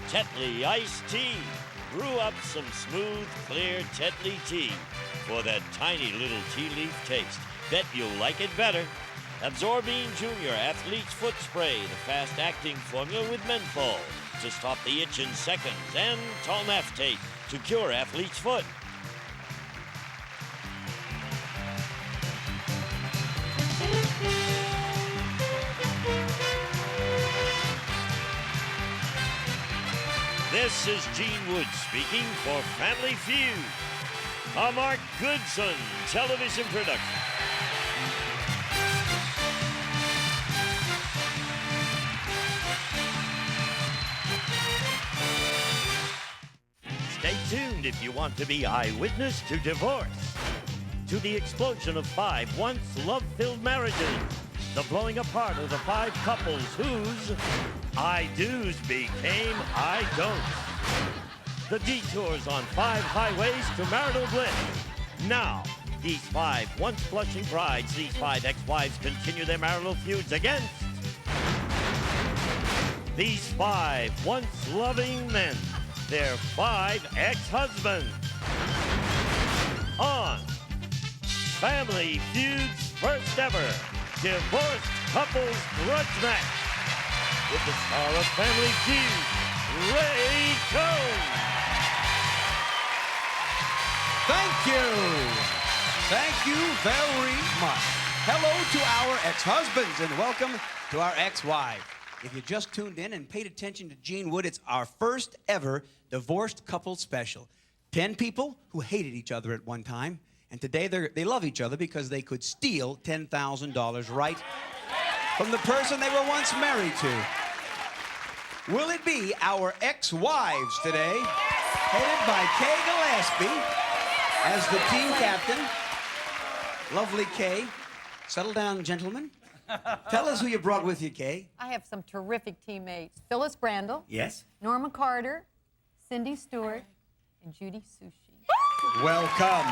Tetley Iced Tea. Brew up some smooth, clear Tetley tea for that tiny little tea leaf taste. Bet you'll like it better. Absorbine Junior Athlete's Foot Spray, the fast-acting formula with menthol to stop the itch in seconds, and Tolnaftate to cure athlete's foot. This is Gene Wood speaking for Family Feud, a Mark Goodson television production. Stay tuned if you want to be eyewitness to divorce, to the explosion of 5 once love-filled marriages, the blowing apart of the 5 couples whose I do's became I don'ts, the detours on 5 highways to marital bliss. Now, these 5 once blushing brides, these 5 ex-wives continue their marital feuds against these 5 once loving men, their 5 ex-husbands. On Family Feud's first ever divorced couples grudge match with the star of Family Feud, Ray Cohn. Thank you. Thank you very much. Hello to our ex-husbands and welcome to our ex-wives. If you just tuned in and paid attention to Gene Wood, it's our first ever divorced couple special. 10 people who hated each other at one time, and today they love each other because they could steal $10,000 right from the person they were once married to. Will it be our ex-wives today, headed by Kay Gillespie as the team captain? Lovely Kay. Settle down, gentlemen. Tell us who you brought with you, Kay. I have some terrific teammates. Phyllis Brandel, Yes. Norma Carter, Cindy Stewart, and Judy Sushi. Welcome.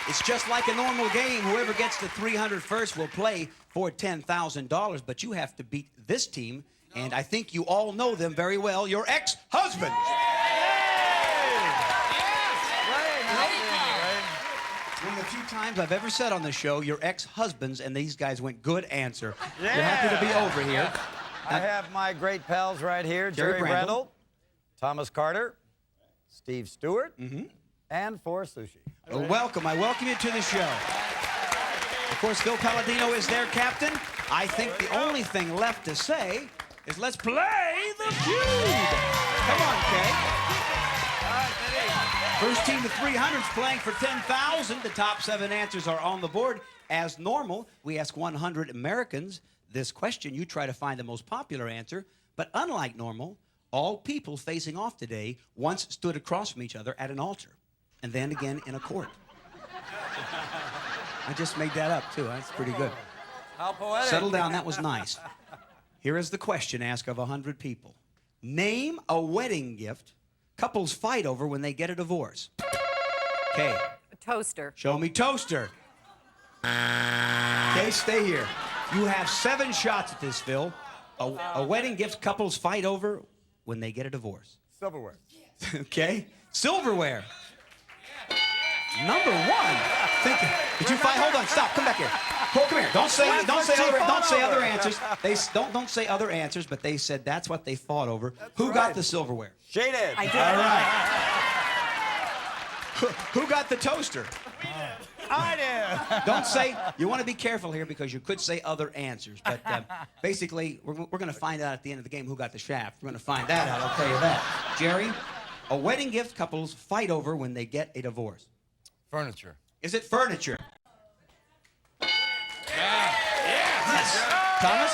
It's just like a normal game. Whoever gets to 300 first will play for $10,000, but you have to beat this team, and I think you all know them very well, your ex-husbands. When the few times I've ever said on the show, your ex-husbands, and these guys went, good answer. You're happy to be over here. I have my great pals right here, Jerry Jerry Brandl. Brandl, Thomas Carter, Steve Stewart, and For Sushi. Well, welcome. I welcome you to the show. Of course, Phil Palladino is their captain. I think the only thing left to say is let's play the feud. Come on, Kay. First team to 300 is playing for 10,000. The top 7 answers are on the board. As normal, we ask 100 Americans this question. You try to find the most popular answer. But unlike normal, all people facing off today once stood across from each other at an altar, and then again in a court. I just made that up, too. That's pretty good. How poetic. Settle down. That was nice. Here is the question asked of 100 people. Name a wedding gift couples fight over when they get a divorce. Okay. A toaster. Show me toaster. Okay, stay here. You have 7 shots at this, Phil. A wedding gift couples fight over when they get a divorce. Silverware. Okay. Silverware. Number 1. Did you find? Hold on. Stop. Come back here. Cole, come here. Don't say other answers. Don't say other answers. But they said that's what they fought over. Who got the silverware? Shaded. I did. All right. Who got the toaster? I did. Don't say. You want to be careful here because you could say other answers. But basically, we're going to find out at the end of the game who got the shaft. We're going to find that out. I'll tell you that. Jerry, a wedding gift couples fight over when they get a divorce. Furniture. Is it furniture? Yes. Thomas?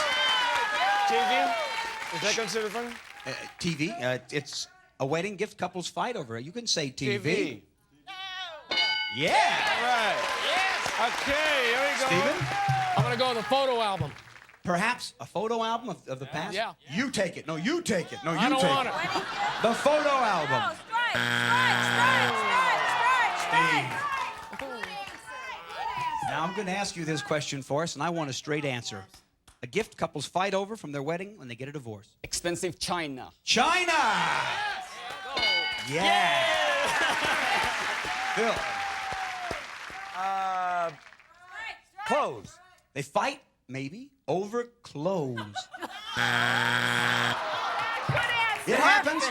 TV? Is that considered funny? TV. It's a wedding gift couples fight over. You can say TV. TV. Yeah. All right. Yes. Okay, here we go. Steven? I'm going to go with the photo album. Perhaps a photo album of the past? Yeah. You take it. No, you take it. No, you I don't take want it. it. The photo album. Now I'm going to ask you this question for us, and I want a straight answer. A gift couples fight over from their wedding when they get a divorce. Expensive China. China! Yeah! Phil, Clothes. they fight, maybe, over clothes. It happens.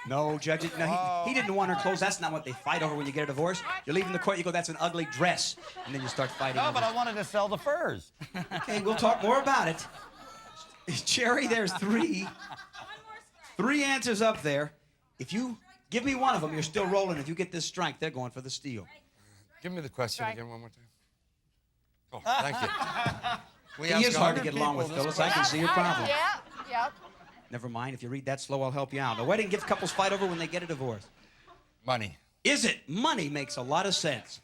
No, Judge. No, he didn't want her clothes. That's not what they fight over when you get a divorce. You're leaving the court, you go, that's an ugly dress. And then you start fighting. No, over but I wanted to sell the furs. Okay, we'll talk more about it. Jerry, there's 3. 3 answers up there. If you give me one of them, you're still rolling. If you get this strike, they're going for the steal. Give me the question Right. again one more time. Oh, thank you. We He asked is hard to 100 get along with, people this Phyllis. I can see your problem. Yeah, yep. Never mind. If you read that slow, I'll help you out. A wedding gift couples fight over when they get a divorce. Money. Is it? Money makes a lot of sense.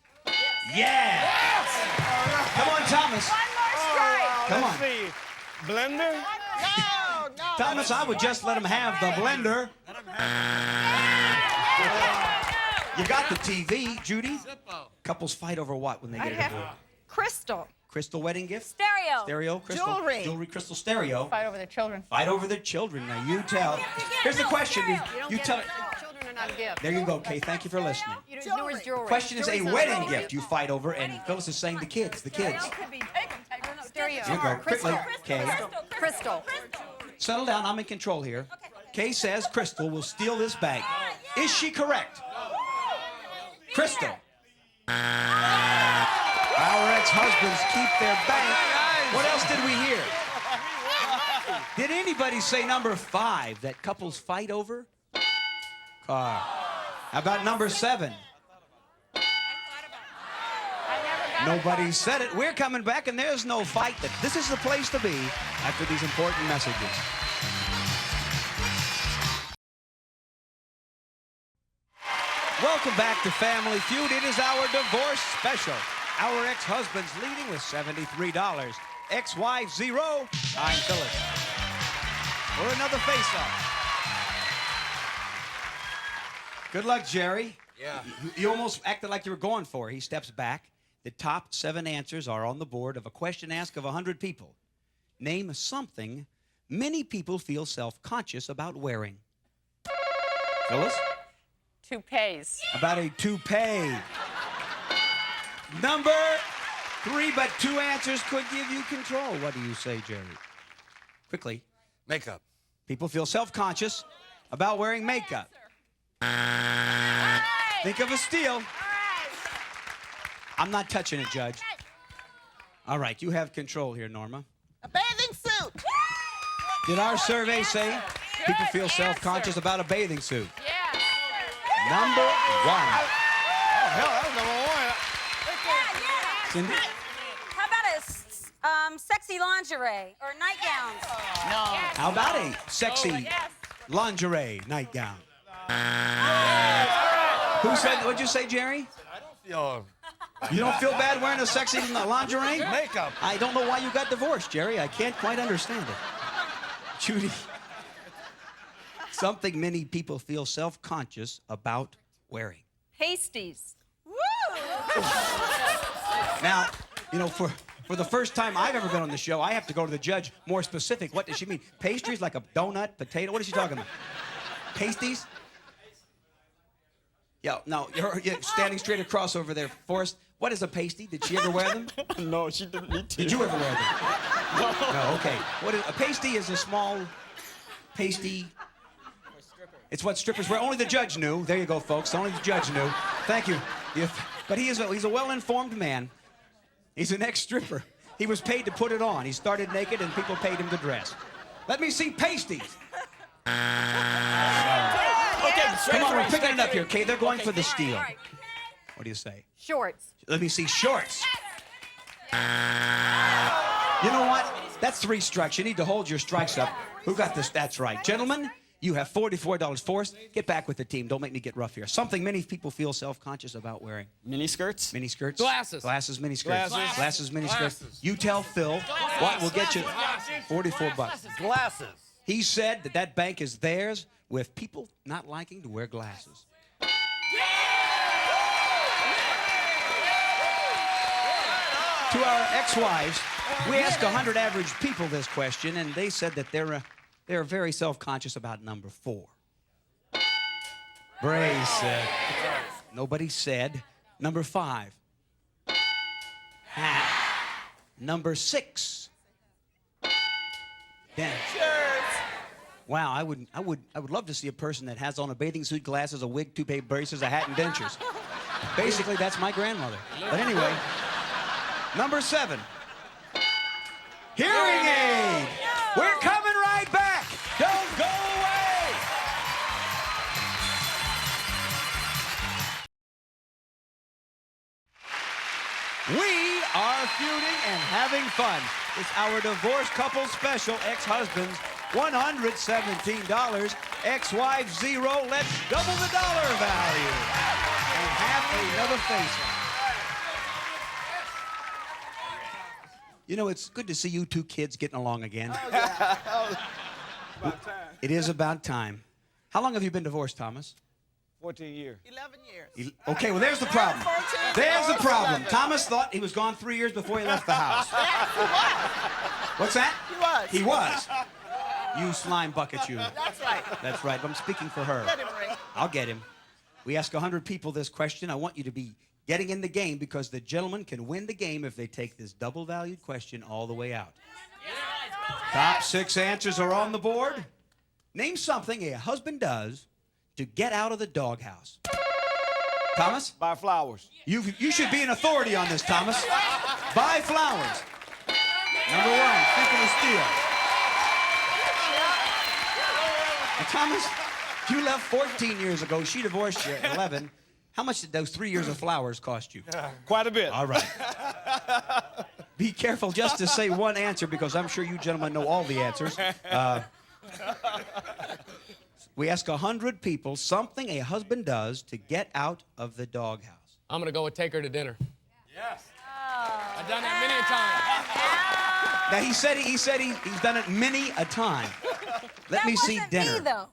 Yeah! Come on, Thomas. Come on. Let's see. Blender? Thomas, I would just let him have the blender. You got the TV, Judy. Couples fight over what when they get a divorce? Crystal. Crystal wedding gift? Stereo. Stereo, crystal. Jewelry. Jewelry, crystal, stereo. Fight over their children. Fight over their children. Now you tell. Here's the question. You tell it. Children are not a gift. There you go, Kay. Thank you for listening. You don't know where's jewelry. Question is a wedding gift you fight over, and Phyllis is saying the kids, the kids. Stereo. You go quickly, Kay. Crystal. Settle down. I'm in control here. Kay says Crystal will steal this bank. Is she correct? Crystal. Our ex-husbands keep their bank. What else did we hear? Did anybody say number 5 that couples fight over? Car. How about number 7? Nobody said it. We're coming back, and there's no fight. This is the place to be after these important messages. Welcome back to Family Feud. It is our divorce special. Our ex-husbands leading with $73. Ex-wife 0. I'm Phyllis. For another face-off. Good luck, Jerry. Yeah. You almost acted like you were going for it. He steps back. The top 7 answers are on the board of a question asked of 100 people. Name something many people feel self-conscious about wearing. Phyllis? Toupees. About a toupee. Number 3, but 2 answers could give you control. What do you say, Jerry? Quickly. Makeup. People feel self-conscious about wearing makeup. Think of a steal. I'm not touching it, Judge. All right, you have control here, Norma. A bathing suit. Did our survey say people feel self-conscious about a bathing suit? Yeah. Number 1. Hell, that was number 1. Cindy? How about a sexy lingerie or nightgowns? How about a sexy lingerie nightgown? Who said, what'd you say, Jerry? Yo, You don't feel bad wearing a sexy lingerie? makeup. I don't know why you got divorced, Jerry. I can't quite understand it. Judy, something many people feel self-conscious about wearing. Pasties. Now, you know, for the first time I've ever been on the show, I have to go to the judge more specific. What does she mean? Pastries like a donut, potato? What is she talking about? Pasties? Yeah, no, you're standing straight across over there, Forrest. What is a pasty? Did she ever wear them? No, she didn't need to. Did you ever wear them? No, okay. A pasty is a small pasty. It's what strippers wear. Only the judge knew. There you go, folks. Only the judge knew. Thank you. But he's a well-informed man. He's an ex-stripper. He was paid to put it on. He started naked, and people paid him to dress. Let me see pasties. Come on, we're picking it up here, okay? They're going for the steal. What do you say? Shorts. Let me see shorts. You know what? That's 3 strikes. You need to hold your strikes up. Who got the stats right? Gentlemen, you have $44. Forrest, get back with the team. Don't make me get rough here. Something many people feel self-conscious about wearing. Mini skirts. Mini skirts? Glasses. Glasses, mini skirts. Glasses. Glasses, mini skirts. Glasses. You tell Phil what will get you $44. Glasses. He said that bank is theirs with people not liking to wear glasses. To our ex-wives, we asked 100 average people this question, and they said that they're very self-conscious about number 4. Bray said. Nobody said number 5. Hat. Number 6. Dan. Wow, I would love to see a person that has on a bathing suit, glasses, a wig, toupee, braces, a hat, and dentures. Basically, that's my grandmother. But anyway, number 7. Hearing aid. We're coming right back. Don't go away. We are feuding and having fun. It's our divorced couple special, ex-husbands, $117, ex-wives 0. Let's double the dollar value and have another face-off. You know, it's good to see you 2 kids getting along again. Oh, yeah. It is about time. How long have you been divorced, Thomas? 14 years. 11 years. Okay, well, there's the problem. 14 There's the years. problem. Thomas thought he was gone 3 years before he left the house. What's that? He was. He was. You slime bucket, you. That's right. That's right. I'm speaking for her. Get him, Ray. I'll get him. We ask 100 people this question. I want you to be getting in the game because the gentleman can win the game if they take this double-valued question all the way out. Top 6 answers are on the board. Name something a husband does to get out of the doghouse. Thomas? Buy flowers. You should be an authority on this, Thomas. Buy flowers. Number 1, think of a steal. Now, Thomas, you left 14 years ago. She divorced you at 11. How much did those 3 years of flowers cost you? Quite a bit. All right. Be careful just to say one answer because I'm sure you gentlemen know all the answers. We ask 100 people something a husband does to get out of the doghouse. I'm going to go with take her to dinner. Yes. I've done that many a time. Now, he said he's done it many a time. Let me see dinner. That wasn't me, though.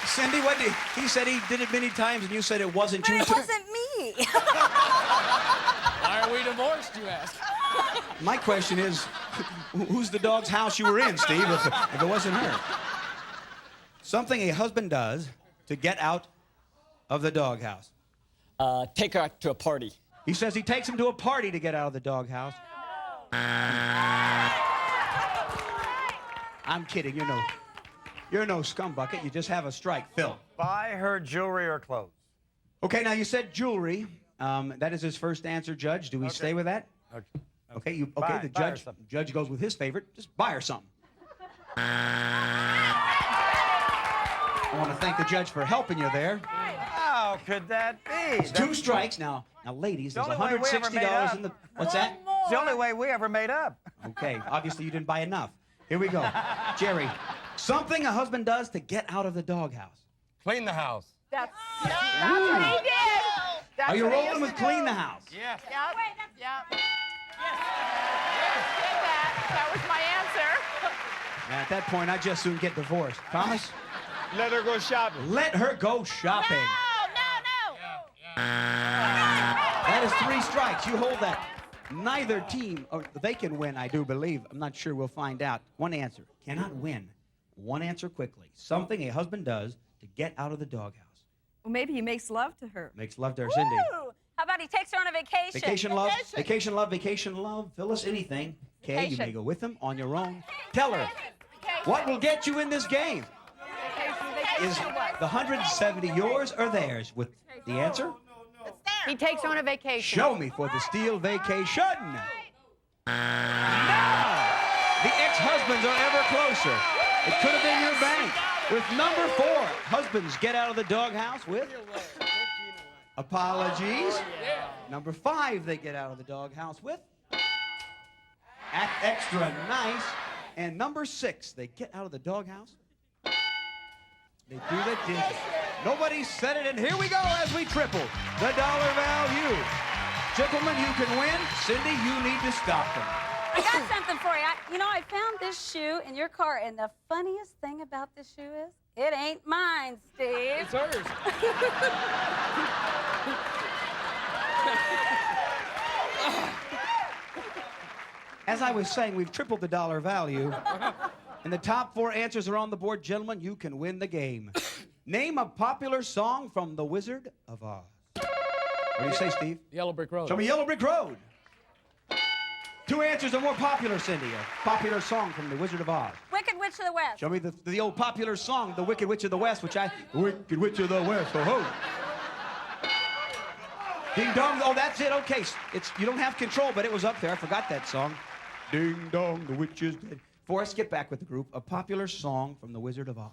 Cindy, what did he said he did it many times, and you said it wasn't But you. it wasn't me. Why are we divorced, you ask? My question is, who's the dog's house you were in, Steve, if it wasn't her? Something a husband does to get out of the doghouse? Take her to a party. He says he takes him to a party to get out of the doghouse. I'm kidding. You're no scumbucket. You just have a strike. Phil. Buy her jewelry or clothes. Okay, now you said jewelry. That is his first answer, Judge. Do we stay with that? Okay. Okay, Buy the her judge something. judge goes with his favorite. Just buy her something. I want to thank the judge for helping you there. How could that be? It's 2 strikes now. Now, ladies, there's The only way we ever made $160 up. in the. What's that? It's the only way we ever made up. Okay, obviously you didn't buy enough. Here we go. Jerry, something a husband does to get out of the doghouse. Clean the house. That's what he did. That's Are you what he rolling used with to clean do. the house? Yes. Yep. Yep. Did that. That was my answer. At that point, I'd just soon get divorced. Thomas? Let her go shopping. Let her go shopping. No. That is 3 strikes. You hold that. Neither team, or they can win, I do believe. I'm not sure. We'll find out. 1 answer. Cannot win. 1 answer quickly. Something a husband does to get out of the doghouse. Well, maybe he makes love to her. Makes love to her, Cindy. Woo! How about he takes her on a vacation? Vacation love, vacation love, vacation love. Phyllis, anything. Kay, you may Vacation. go with him on your own. Tell her, what will get you in this game? Is the 170 yours or theirs? With the answer? He takes her on a vacation. Show me for the steel vacation. No! The ex-husbands are ever closer. It could have been your bank. With number 4, husbands get out of the doghouse with apologies. Number 5, they get out of the doghouse with act extra nice. And number 6, they get out of the doghouse. They do the dishes. Nobody said it, and here we go as we triple the dollar value. Gentlemen, you can win. Cindy, you need to stop them. I got something for you. I found this shoe in your car, and the funniest thing about this shoe is it ain't mine, Steve. It's hers. As I was saying, we've tripled the dollar value. And the top 4 answers are on the board. Gentlemen, you can win the game. Name a popular song from The Wizard of Oz. What do you say, Steve? Yellow Brick Road. Show me Yellow Brick Road. 2 answers are more popular, Cindy. A popular song from The Wizard of Oz. Wicked Witch of the West. Show me the old popular song, The Wicked Witch of the West, The Wicked Witch of the West, ho-ho. Ding dong, oh, that's it, okay. You don't have control, but it was up there. I forgot that song. Ding dong, the witch is dead. Forrest, get back with the group. A popular song from The Wizard of Oz.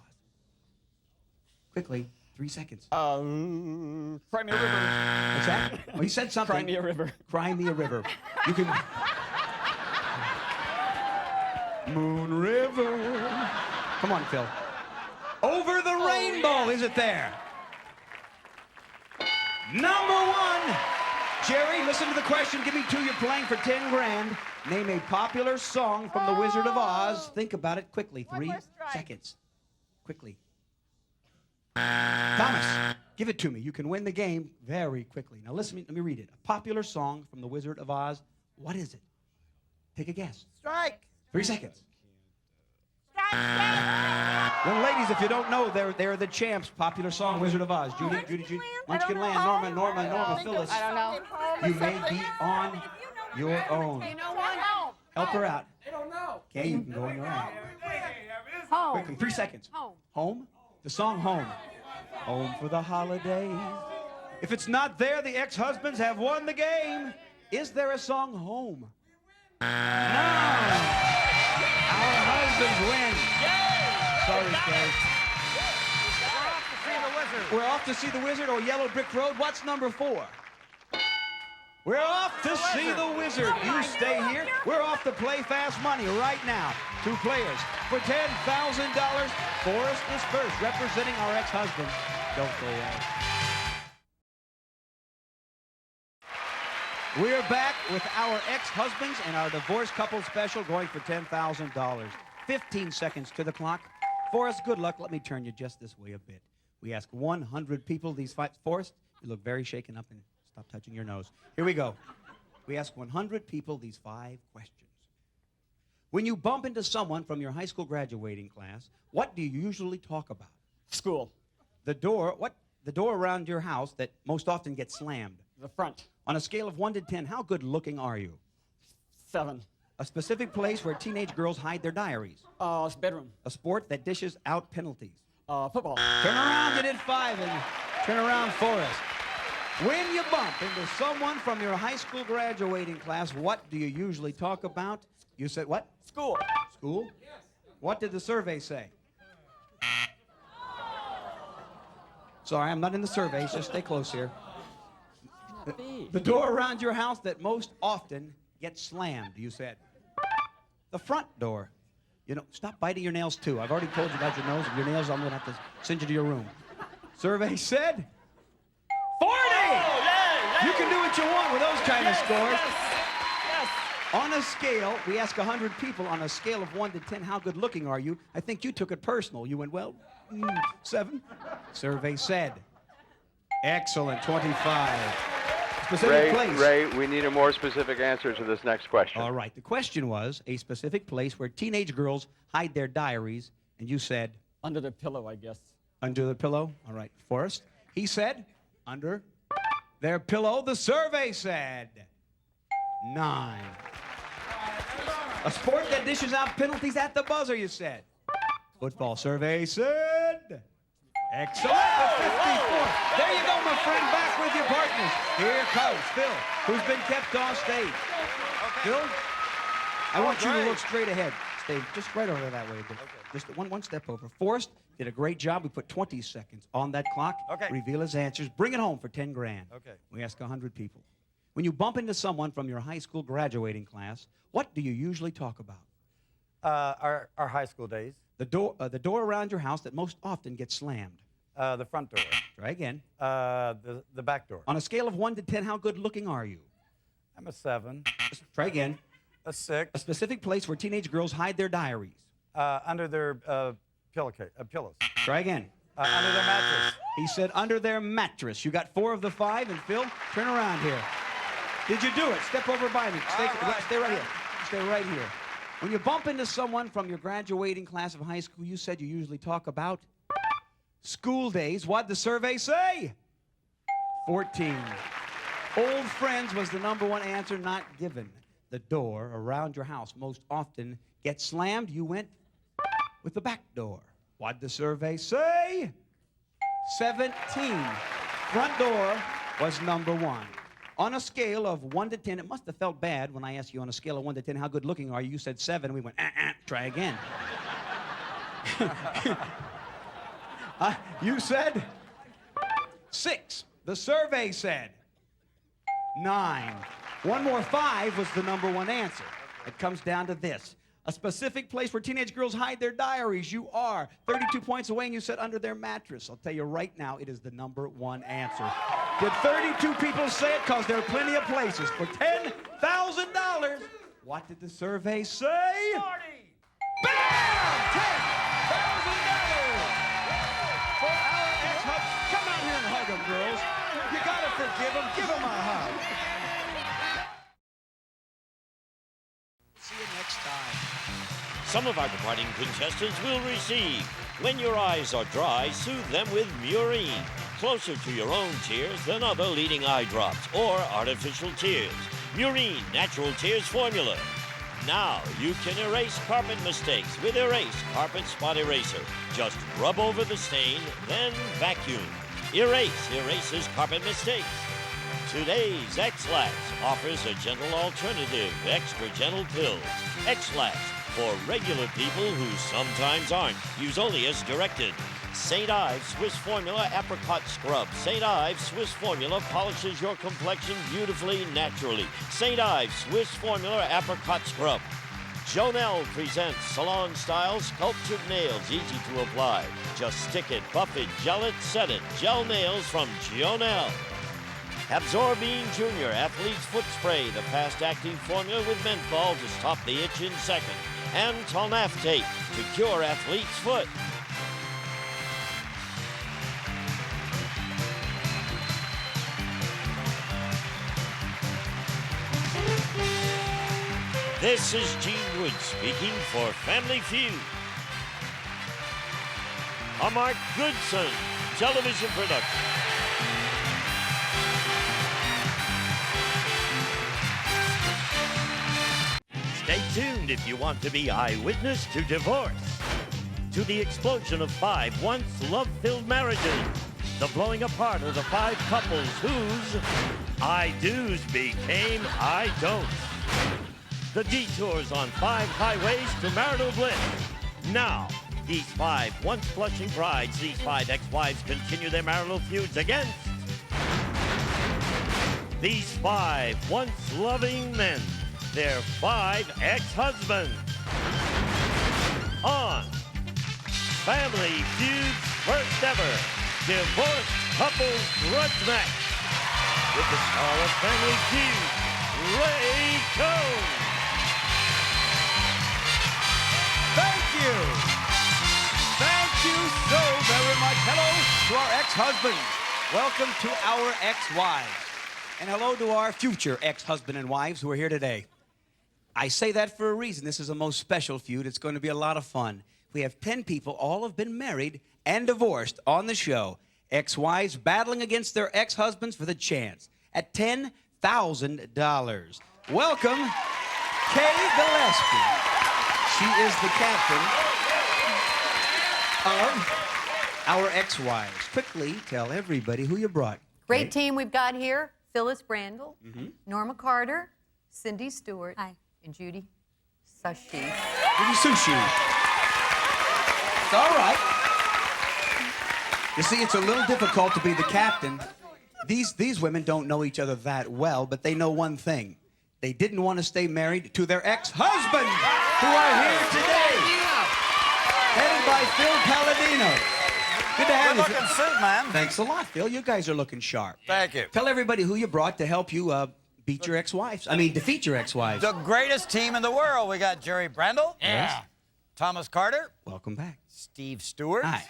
Quickly, 3 seconds. Cry me a river. What's that? Well, he said something. Cry me a river. Cry me a river. You can... Moon River. Come on, Phil. Over the rainbow, is it there? Number 1. Jerry, listen to the question. Give me 2. You're playing for 10 grand. Name a popular song from The Wizard of Oz. Think about it quickly. 3 seconds. Quickly. Thomas, give it to me. You can win the game very quickly. Now listen, let me read it. A popular song from The Wizard of Oz. What is it? Take a guess. Strike. 3 seconds. Well, ladies, if you don't know, they're the champs. Popular song, Wizard of Oz. Judy, Munchkin Land, Norma, Phyllis. I don't know. You may be on your own. You know what? Help her out. I don't know. Okay, you can go on your own. Home. Quick, in 3 seconds. Home. Home? The song Home. Home for the holidays. If it's not there, the ex-husbands have won the game. Is there a song Home? No. Our husbands win. Sorry, Dave. We're off to see the Wizard or Yellow Brick Road. What's number 4? We're off to see the Wizard. You stay here. We're off to play fast money right now. 2 players for $10,000. Forrest is first, representing our ex-husbands. Don't go away. We're back with our ex-husbands and our divorced couple special going for $10,000. 15 seconds to the clock. Forrest, good luck. Let me turn you just this way a bit. We ask 100 people these 5... Forrest, you look very shaken up and stop touching your nose. Here we go. We ask 100 people these 5 questions. When you bump into someone from your high school graduating class, what do you usually talk about? School. The door the door around your house that most often gets slammed. The front. On a scale of 1 to 10, how good looking are you? 7. A specific place where teenage girls hide their diaries. Bedroom. A sport that dishes out penalties. Football. Turn around, you did 5, and turn around, Forrest. When you bump into someone from your high school graduating class, what do you usually talk about? You said what? School. School? What did the survey say? Sorry, I'm not in the surveys. Just stay close here. The door around your house that most often gets slammed, you said. The front door. You know, stop biting your nails, too. I've already told you about your nose. If your nails, I'm going to have to send you to your room. Survey said 40! You can do what you want with those kind of scores. On a scale, we ask 100 people, on a scale of 1 to 10, how good looking are you? I think you took it personal. You went, well, 7. Survey said, excellent, 25. Specific place. Ray, we need a more specific answer to this next question. All right, the question was a specific place where teenage girls hide their diaries, and you said? Under the pillow, I guess. Under the pillow? All right, Forrest. He said, under their pillow. The survey said 9. A sport that dishes out penalties at the buzzer, you said. Football. Survey said excellent. 54. There you go, my friend. Back with your partners. Here comes Phil, who's been kept off stage. Phil, I want you to look straight ahead. Stay just right over that way. Just one step over. Forrest did a great job. We put 20 seconds on that clock. Okay. Reveal his answers. Bring it home for 10 grand. Okay. We ask 100 people. When you bump into someone from your high school graduating class, what do you usually talk about? Our high school days. The door around your house that most often gets slammed. The front door. Try again. The back door. On a scale of 1 to 10, how good looking are you? I'm a 7. Try again. A 6. A specific place where teenage girls hide their diaries. Under their pillows. Try again. Under their mattress. He said under their mattress. You got 4 of the 5, and Phil, turn around here. Did you do it? Step over by me. Stay right here. Stay right here. When you bump into someone from your graduating class of high school, you said you usually talk about school days. What'd the survey say? 14. Old friends was the #1 answer not given. The door around your house most often gets slammed. You went with the back door. What'd the survey say? 17. Front door was #1. On a scale of 1 to 10, it must have felt bad when I asked you on a scale of 1 to 10, how good looking are you? You said 7. We went, try again. You said 6. The survey said 9. One more 5 was the #1 answer. It comes down to this. A specific place where teenage girls hide their diaries. You are 32 points away, and you said under their mattress. I'll tell you right now, it is the #1 answer. Did 32 people say it? Because there are plenty of places. For $10,000, what did the survey say? 40. Bam! $10,000 for our ex-husband. Come out here and hug him, girls. You gotta forgive him. Give him a hug. See you next time. Some of our departing contestants will receive. When your eyes are dry, soothe them with Murine. Closer to your own tears than other leading eye drops or artificial tears. Murine Natural Tears Formula. Now you can erase carpet mistakes with Erase Carpet Spot Eraser. Just rub over the stain, then vacuum. Erase erases carpet mistakes. Today's X-Lax offers a gentle alternative, extra gentle pills. X-Lax for regular people who sometimes aren't. Use only as directed. St. Ives Swiss Formula Apricot Scrub. St. Ives Swiss Formula polishes your complexion beautifully, naturally. St. Ives Swiss Formula Apricot Scrub. Jonelle presents salon-style sculptured nails, easy to apply. Just stick it, buff it, gel it, set it. Gel nails from Jonelle. Absorbine Junior Athlete's Foot Spray, the fast-acting formula with menthol to stop the itch in seconds. And Tonaftate to cure athlete's foot. This is Gene Wood speaking for Family Feud. A Mark Goodson television production. tuned if you want to be eyewitness to divorce, to the explosion of 5 once love-filled marriages, the blowing apart of the 5 couples whose I do's became I don'ts, the detours on 5 highways to marital bliss. Now, these 5 once blushing brides, these 5 ex-wives continue their marital feuds against these 5 once loving men, their 5 ex-husbands. On Family Feud's first ever divorce couples grudge match with the star of Family Feud, Ray Cohn. Thank you. Thank you so very much. Hello to our ex-husbands. Welcome to our ex-wives. And hello to our future ex-husband and wives who are here today. I say that for a reason. This is a most special feud. It's going to be a lot of fun. We have 10 people, all have been married and divorced on the show. Ex-wives battling against their ex-husbands for the chance at $10,000. Welcome, Kay Gillespie. She is the captain of our ex-wives. Quickly tell everybody who you brought. Great team we've got here. Phyllis Brandel, Norma Carter, Cindy Stewart, Hi. and Judy Sushi. Judy Sushi. It's all right. You see, it's a little difficult to be the captain. These women don't know each other that well, but they know one thing. They didn't want to stay married to their ex-husbands who are here today. Headed by Phil Palladino. Good to have you. Good looking suit, man. Thanks a lot, Phil. You guys are looking sharp. Thank you. Tell everybody who you brought to help you beat your ex-wives. I mean, defeat your ex-wives. The greatest team in the world. We got Jerry Brandel. Yes. Thomas Carter. Welcome back. Steve Stewart. Hi.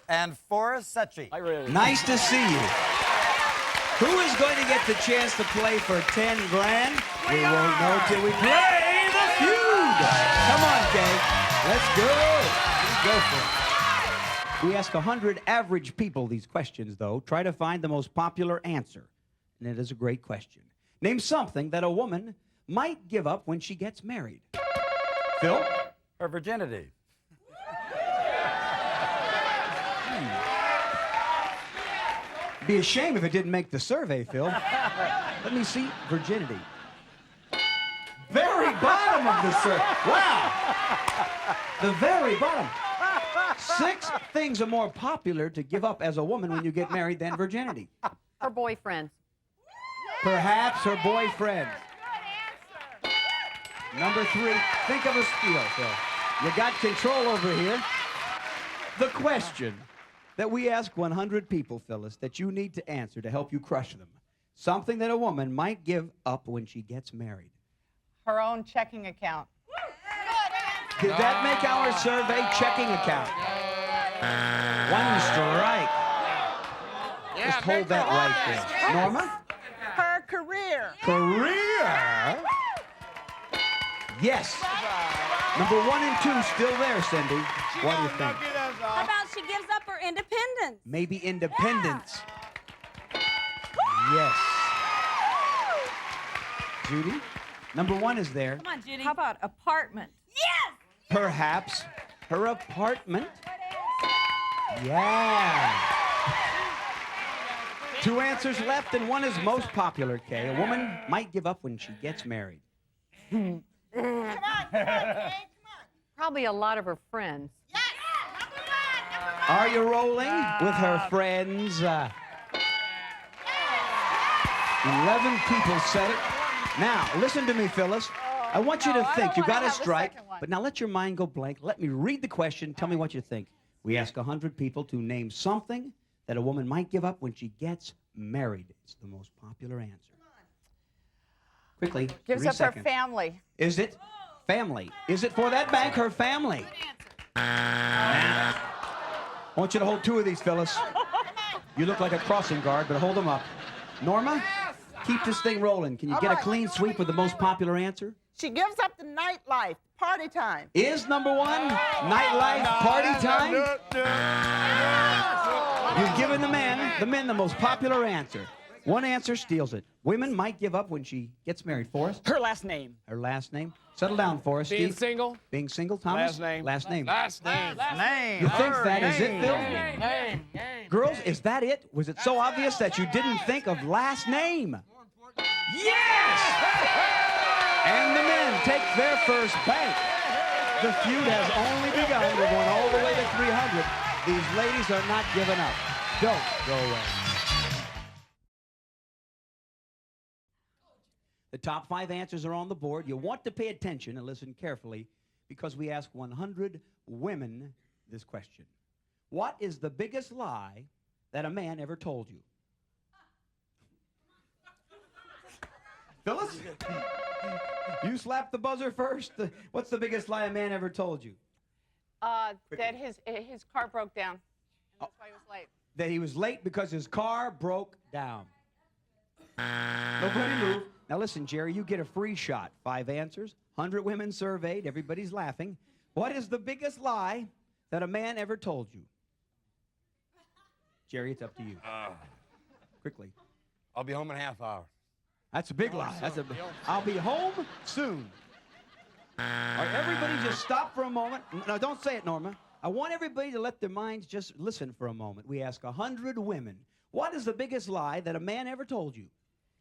And Forrest Secchi. Hi, Ray. Nice to see you. Who is going to get the chance to play for 10 grand? We won't know till we play the feud. Come on, Kay. Let's go. Let's go for it. We ask 100 average people these questions, though. Try to find the most popular answer. And it is a great question. Name something that a woman might give up when she gets married. Phil? Her virginity. Be a shame if it didn't make the survey, Phil. Let me see. Virginity. Very bottom of the survey. Wow. The very bottom. 6 things are more popular to give up as a woman when you get married than virginity. Her boyfriend. Perhaps her boyfriend. Number 3, think of a steal, Phil. You got control over here. The question that we ask 100 people, Phyllis, that you need to answer to help you crush them. Something that a woman might give up when she gets married. Her own checking account. Did that make our survey checking account? 1 strike. Just hold that right there. Norma? Her career. Career? Yes. Number 1 and 2 still there, Cindy. What do you think? How about she gives up her independence? Maybe independence. Yes. Judy? Number 1 is there. Come on, Judy. How about apartment? Yes! Perhaps her apartment. Yeah. 2 answers left, and 1 is most popular, Kay. A woman might give up when she gets married. Come on, Kay, come on. Probably a lot of her friends. Yes! Number 1. Are you rolling with her friends? 11 people said it. Now, listen to me, Phyllis. I want you to think. You got a strike, but now let your mind go blank. Let me read the question. Tell me what you think. We ask 100 people to name something that a woman might give up when she gets married. It's the most popular answer. Quickly, Gives 3 up seconds. her family. Is it family? Is it for that bank her family? I want you to hold 2 of these, Phyllis. You look like a crossing guard, but hold them up. Norma, keep this thing rolling. Can you get a clean sweep with the most popular answer? She gives up the nightlife, party time. Is number 1 nightlife party time? You've given the men the most popular answer. One answer steals it. Women might give up when she gets married. Forrest? Her last name. Her last name? Settle down, Forrest. Being Steve? single. Being single, Thomas? Last name. Last name. Last name. Name. You think that is it, Phil? Name. Girls, is that it? Was it so obvious that you didn't think of last name? Yes! And the men take their first bank. The feud has only begun. We're going all the way to 300. These ladies are not giving up. Don't go away. The top 5 answers are on the board. You want to pay attention and listen carefully because we ask 100 women this question. What is the biggest lie that a man ever told you? Phyllis? You slapped the buzzer first. What's the biggest lie a man ever told you? That his car broke down. And that's why he was late. That he was late because his car broke down. Nobody move. Now listen, Jerry, you get a free shot. 5 answers, 100 women surveyed, everybody's laughing. What is the biggest lie that a man ever told you? Jerry, it's up to you. Quickly. I'll be home in a half hour. That's a big lie. I'll be home soon. All right, everybody just stop for a moment. No, don't say it, Norma. I want everybody to let their minds just listen for a moment. We ask 100 women, what is the biggest lie that a man ever told you?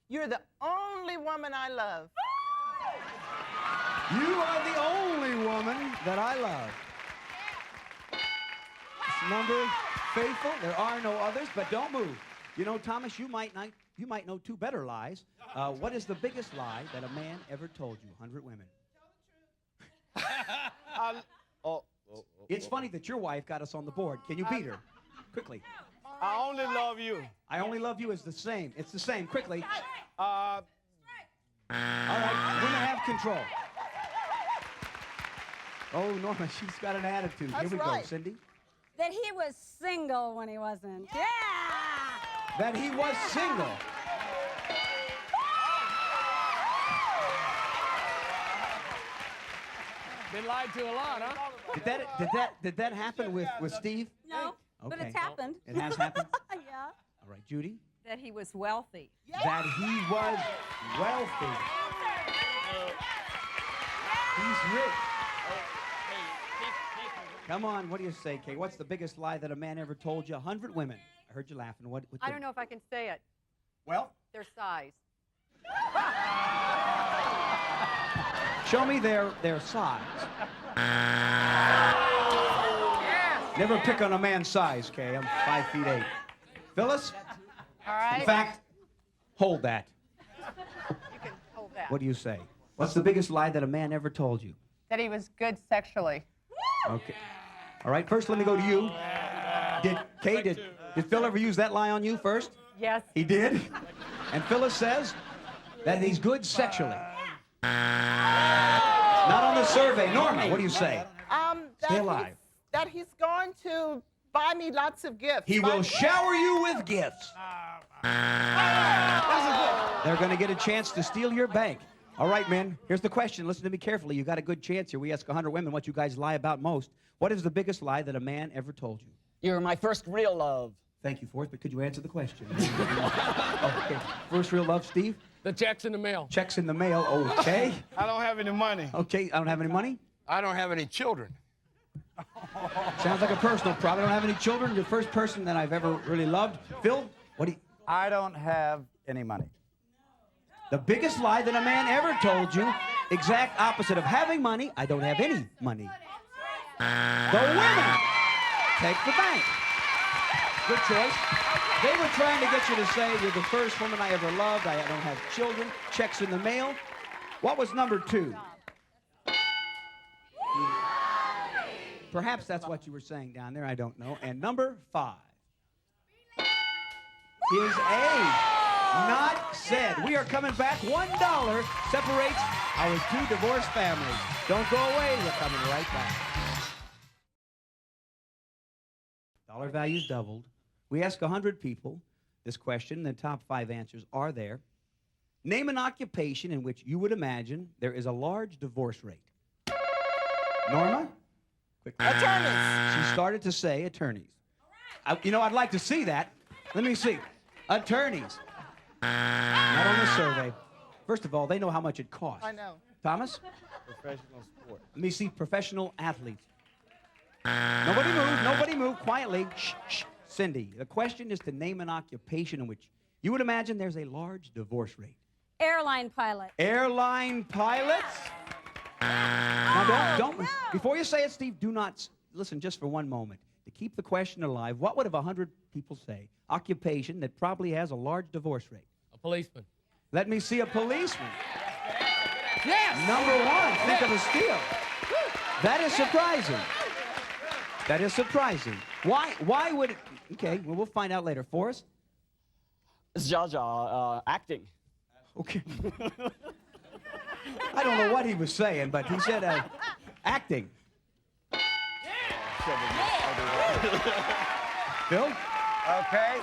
You're the only woman I love. You are the only woman that I love. This number, faithful. There are no others, but don't move. You know, Thomas, you might know 2 better lies. What is the biggest lie that a man ever told you? 100 women. It's funny that your wife got us on the board. Can you beat her? Quickly. I only love you. I only love you is the same. It's the same. Quickly. All right, women have control. Oh, Norma, she's got an attitude. Here we go, Cindy. That he was single when he wasn't. Yeah! That he was single. Been lied to a lot, huh? Did that happen with Steve? No, but Okay. it's happened. It has happened? Yeah. All right, Judy? That he was wealthy. That he was wealthy. He's rich. Come on, what do you say, Kay? What's the biggest lie that a man ever told you? 100 women. I heard you laughing. What I don't know if I can say it. Well? Their size. Show me their size. Never pick on a man's size, Kay. I'm 5'8". Phyllis? All right. In fact, hold that. You can hold that. What do you say? What's the biggest lie that a man ever told you? That he was good sexually. Okay. All right, first let me go to you. Did Phil ever use that lie on you first? Yes. He did? And Phyllis says that he's good sexually. Not on the survey. Norma, what do you say? Stay alive. That he's going to buy me lots of gifts. He will shower you with gifts. They're going to get a chance to steal your bank. All right, men, here's the question. Listen to me carefully. You got a good chance here. We ask 100 women what you guys lie about most. What is the biggest lie that a man ever told you? You're my first real love. Thank you, Forrest, but could you answer the question? Okay. First real love, Steve? The check's in the mail. Checks in the mail, okay. I don't have any money. Okay, I don't have any money? I don't have any children. Sounds like a personal problem. I don't have any children. You're the first person that I've ever really loved. Phil, what do you... I don't have any money. The biggest lie that a man ever told you, exact opposite of having money, I don't have any money. The women take the bank. Good choice. They were trying to get you to say, you're the first woman I ever loved, I don't have children, checks in the mail. What was number 2? Perhaps that's what you were saying down there, I don't know. And number 5. His age. Not said. We are coming back. $1 separates our 2 divorced families. Don't go away. We're coming right back. Dollar value's doubled. We ask 100 people this question. The top 5 answers are there. Name an occupation in which you would imagine there is a large divorce rate. Norma? Quickly. Attorneys. She started to say attorneys. You know, I'd like to see that. Let me see. Attorneys. Not on the survey. First of all, they know how much it costs. I know. Thomas? Professional sport. Let me see professional athletes. Nobody move, quietly. Shh, shh. Cindy, the question is to name an occupation in which you would imagine there's a large divorce rate. Airline pilot. Airline pilots? Now, don't, before you say it, Steve, do not, listen just for one moment. To keep the question alive, what would 100 people say? Occupation that probably has a large divorce rate. A policeman. Let me see a policeman. Yes! Number one, think of a steal. That is surprising. That is surprising. Why would it, okay, well, we'll find out later. Forrest? Jaja, acting. Okay. I don't know what he was saying, but he said acting. Bill? Okay.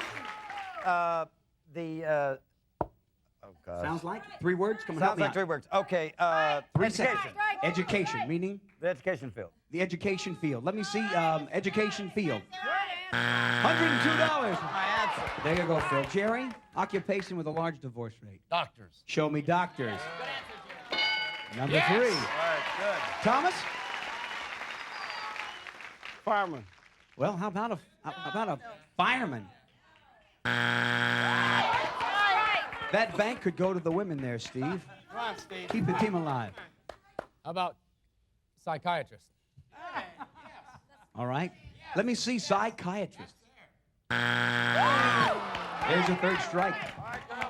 Oh, God. Sounds like 3 words? Come on, Sounds like 3 words. Okay. 3 education. seconds. Education, meaning? The education field. The education field. Let me see, education field. $102. There you go, Phil. Jerry, occupation with a large divorce rate. Doctors. Show me doctors. Number 3. All right, good. Thomas? Fireman. Well, how about a fireman? That bank could go to the women there, Steve. Come on, Steve. Keep the team alive. How about psychiatrist? All right. Let me see psychiatrist. There's a 3rd strike.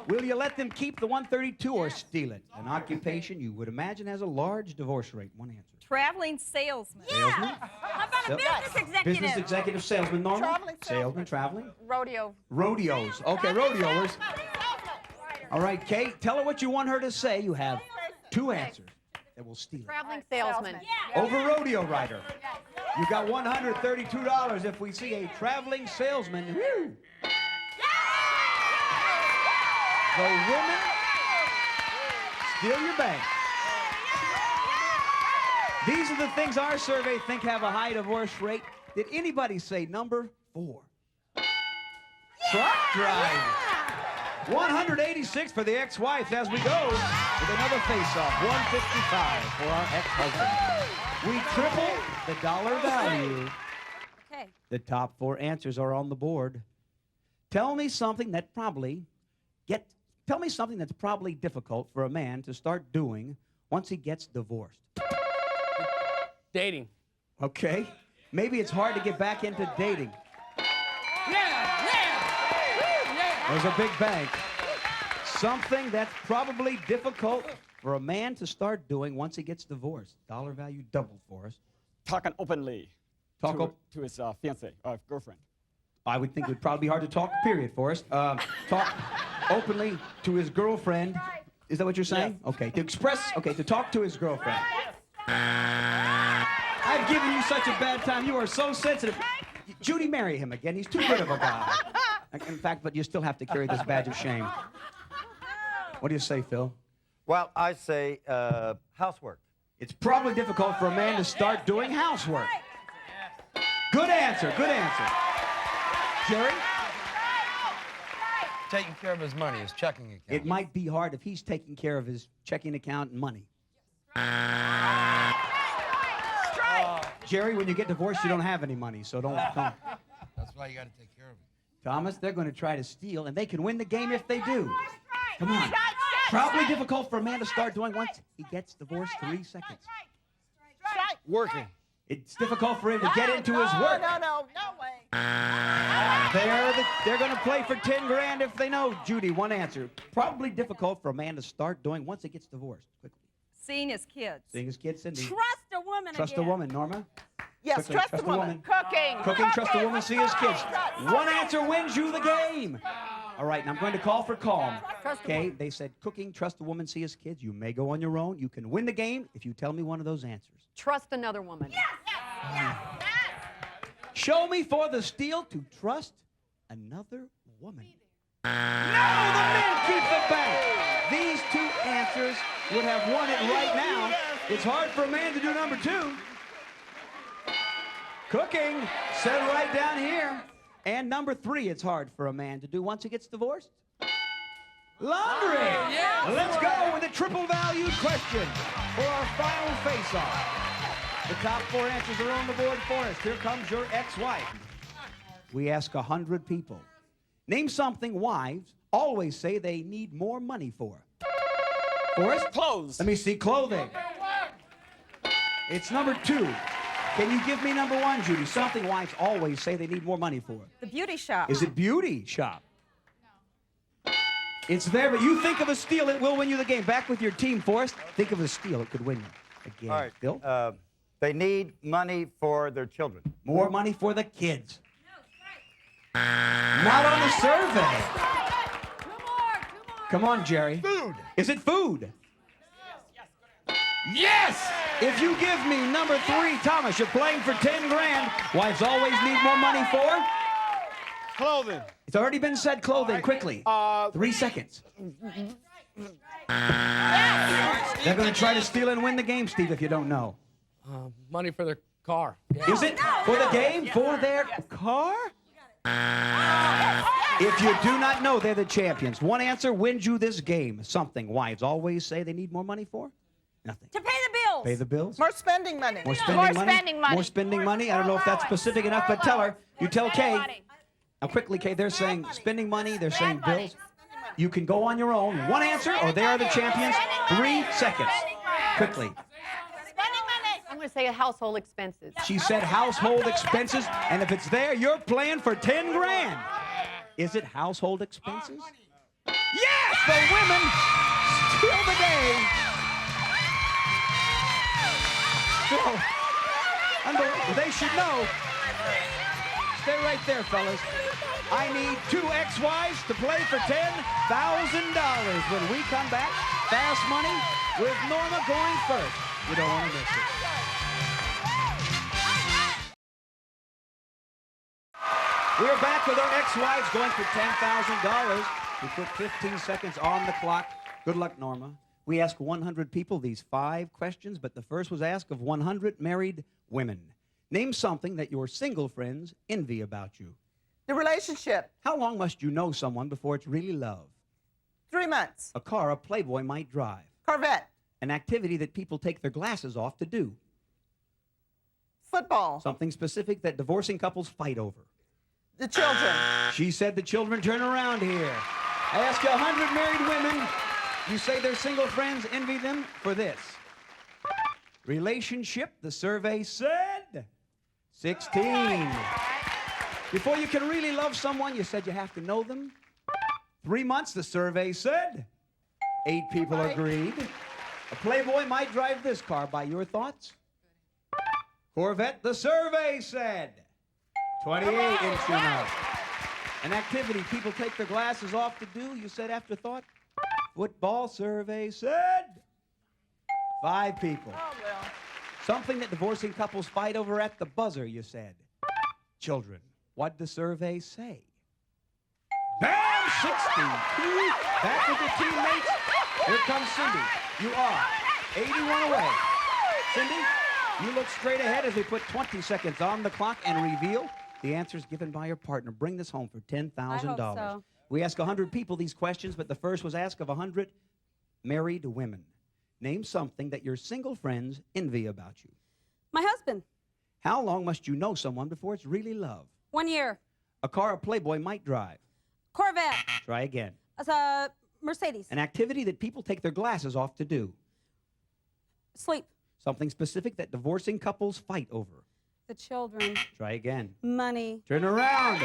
Will you let them keep the 132 or steal it? An occupation you would imagine has a large divorce rate. One answer. Traveling salesman. Salesman? How about a business executive? Business executive, salesman, normal? Traveling Salesman, traveling? Rodeo. Rodeos. Okay, rodeos. All right, Kate, tell her what you want her to say. You have 2 answers that will steal it. Traveling salesman. Over rodeo rider. You got $132 if we see a traveling salesman. Woo. The women steal your bank. These are the things our survey think have a high divorce rate. Did anybody say number 4? Truck driver. 186 for the ex-wife as we go with another face-off. 155 for our ex-husband. We triple the dollar value. Okay. The top 4 answers are on the board. Tell me something that's probably difficult for a man to start doing once he gets divorced. Dating. Okay. Maybe it's hard to get back into dating. There's a big bank. Something that's probably difficult for a man to start doing once he gets divorced. Dollar value doubled for us. Talking openly to his fiancée, girlfriend. I would think it would probably be hard to talk, period, for us. Talk openly to his girlfriend. Is that what you're saying? Yes. Okay. To talk to his girlfriend. I've given you such a bad time. You are so sensitive. Judy, marry him again. He's too good of a guy. In fact, but you still have to carry this badge of shame. What do you say, Phil? Well, I say housework. It's probably difficult for a man to start doing housework. Good answer, good answer. Jerry? Taking care of his money, his checking account. It might be hard if he's taking care of his checking account and money. Jerry, when you get divorced, you don't have any money, so don't. That's why you got to take care of it. Thomas, they're going to try to steal, and they can win the game if they do. Come on. Probably difficult for a man to start doing once he gets divorced. 3 seconds. Working. It's difficult for him to get into his work. No way. They're going to play for 10 grand if they know. Judy, 1 answer. Probably difficult for a man to start doing once he gets divorced. Quickly. Seeing his kids. Seeing his kids, Cindy. Trust a woman Trust again. a woman, Norma. Yes, Quickly, trust a woman. Cooking. Cooking, trust a woman, see his kids. 1 answer wins you the game. All right, now I'm going to call for calm. Okay, they said cooking, trust a woman, see his kids. You may go on your own. You can win the game if you tell me one of those answers. Trust another woman. Show me for the steal to trust another woman. No, the men keep the bank. These 2 answers would have won it right now. It's hard for a man to do number 2. Cooking, said right down here. And number 3, it's hard for a man to do once he gets divorced. Laundry. Yes. Let's go with a triple valued question for our final face-off. The top 4 answers are on the board for us. Here comes your ex-wife. We ask 100 people. Name something wives always say they need more money for. Forrest? Clothes. Let me see, clothing. It's number 2. Can you give me number 1, Judy? Something wives always say they need more money for. The beauty shop. Is it beauty shop? No. It's there, but you think of a steal, it will win you the game. Back with your team, Forrest. Think of a steal, it could win you the game. All right. Bill? They need money for their children. More money for the kids. Not on the survey. Come on, Jerry. Food. Is it food? Yes! If you give me number 3, Thomas, you're playing for 10 grand. Wives always need more money for? Clothing. It's already been said, clothing. Quickly. 3 seconds. They're going to try to steal and win the game, Steve, if you don't know. Money for their car. Yeah. Is it for the game? For their car? If you do not know, they're the champions. 1 answer wins you this game. Something wives always say they need more money for? Nothing. To pay the bills. Pay the bills? More spending money. More spending money? More spending money? I don't know if that's specific enough, but tell her. You tell Kay. Now, quickly, Kay, they're saying spending money, they're saying bills. You can go on your own. 1 answer, or they are the champions. 3 seconds. Quickly. I'm going to say household expenses. She said household expenses, and if it's there, you're playing for 10 grand. Is it household expenses? Yes, the women steal the game. They should know. Stay right there, fellas. I need 2 ex-wives to play for $10,000 when we come back. Fast money with Norma going first. You don't want to miss it. We're back with our ex-wives going for $10,000. We put 15 seconds on the clock. Good luck, Norma. We asked 100 people these 5 questions, but the first was asked of 100 married women. Name something that your single friends envy about you. The relationship. How long must you know someone before it's really love? 3 months. A car a playboy might drive. Corvette. An activity that people take their glasses off to do. Football. Something specific that divorcing couples fight over. The children. She said the children turn around here. I asked you 100 married women. You say their single friends envy them for this. Relationship, the survey said 16. Before you can really love someone, you said you have to know them. 3 months, the survey said. 8 people agreed. A playboy might drive this car. By your thoughts? Corvette, the survey said. 28 inch enough. An activity people take their glasses off to do, you said afterthought? Football, survey said. 5 people. Oh, well. Something that divorcing couples fight over at the buzzer, you said. Children. What'd the survey say? Bam! 62. Back with your teammates. Here comes Cindy. You are 81 away. Cindy, you look straight ahead as we put 20 seconds on the clock and reveal the answers given by your partner. Bring this home for $10,000. I hope so. We ask 100 people these questions, but the first was asked of 100 married women. Name something that your single friends envy about you. My husband. How long must you know someone before it's really love? 1 year. A car a playboy might drive. Corvette. Try again. Mercedes. An activity that people take their glasses off to do. Sleep. Something specific that divorcing couples fight over. The children. Try again. Money. Turn around.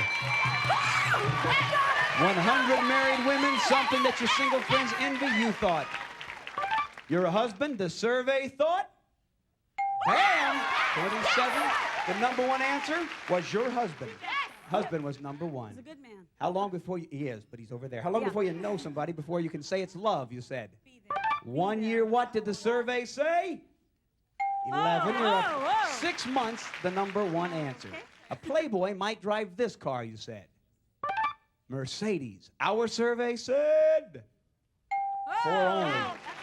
100 married women, something that your single friends envy, you thought. Your husband, the survey thought. Bam! 27. The number 1 answer was your husband. Husband was number 1. He's a good man. How long before you, he is, but he's over there. How long before you know somebody, before you can say it's love, you said? 1 year, what did the survey say? 11. You're up. 6 months, the number 1 answer. Okay. A playboy might drive this car, you said. Mercedes. Our survey said 4 only.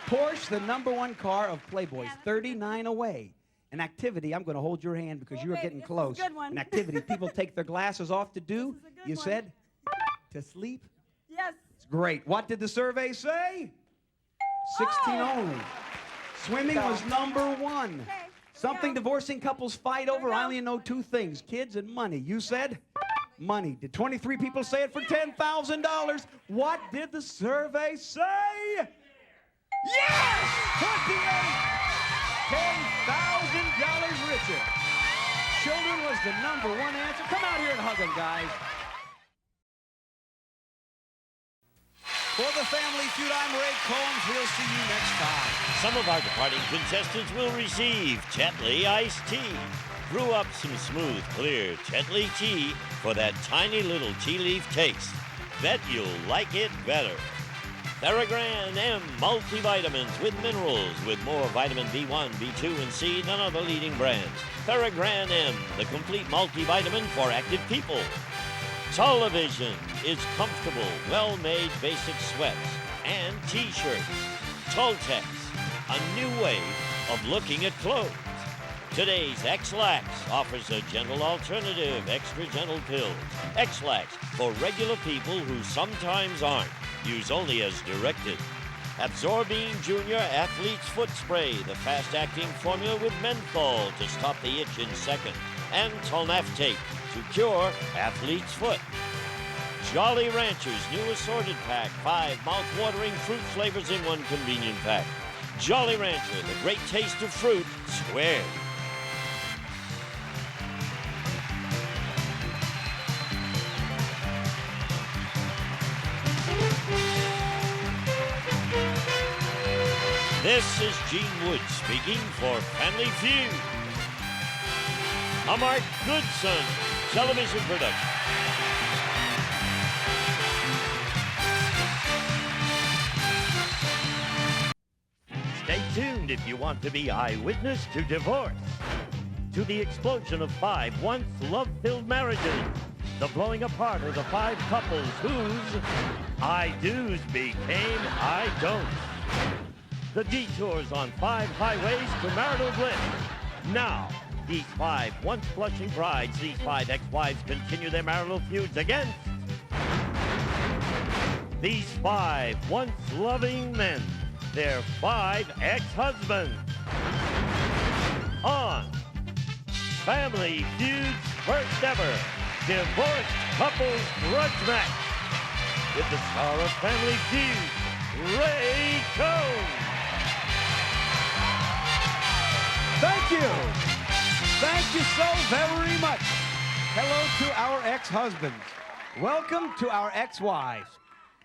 Porsche, the number 1 car of Playboys, 39 away. An activity, I'm going to hold your hand because you are getting close. This is a good one. An activity people take their glasses off to do, This is a good you one. said, to sleep. Yes. It's great. What did the survey say? 16 only. Swimming was number 1. Something divorcing couples fight over, I only know 2 things, kids and money. You said money. Did 23 people say it for $10,000? What did the survey say? Yes! 28! $10,000 richer. Children was the number 1 answer. Come out here and hug them, guys. For the Family Feud, I'm Ray Combs. We'll see you next time. Some of our departing contestants will receive Tetley iced tea. Brew up some smooth, clear Tetley tea for that tiny little tea leaf taste. Bet you'll like it better. Theragram M multivitamins with minerals with more vitamin B1, B2, and C than other leading brands. Theragram M, the complete multivitamin for active people. Television is comfortable, well-made basic sweats and T-shirts. Toltex, a new way of looking at clothes. Today's X-Lax offers a gentle alternative, extra gentle pills. X-Lax for regular people who sometimes aren't. Use only as directed. Absorbine Junior Athlete's Foot Spray, the fast-acting formula with menthol to stop the itch in seconds. And Tolnaftate to cure athlete's foot. Jolly Ranchers new assorted pack, 5 mouth-watering fruit flavors in 1 convenient pack. Jolly Rancher, the great taste of fruit squared. This is Gene Wood speaking for Family Feud. A Mark Goodson television production. Stay tuned if you want to be eyewitness to divorce, to the explosion of 5 once love-filled marriages, the blowing apart of the 5 couples whose I do's became I don'ts, the detours on 5 highways to marital bliss. Now, these 5 once blushing brides, these 5 ex-wives continue their marital feuds against these 5 once loving men, their 5 ex-husbands. On Family Feud's first ever divorced couples grudge match with the star of Family Feud, Ray Combs. Thank you. Thank you so very much. Hello to our ex-husbands. Welcome to our ex-wives.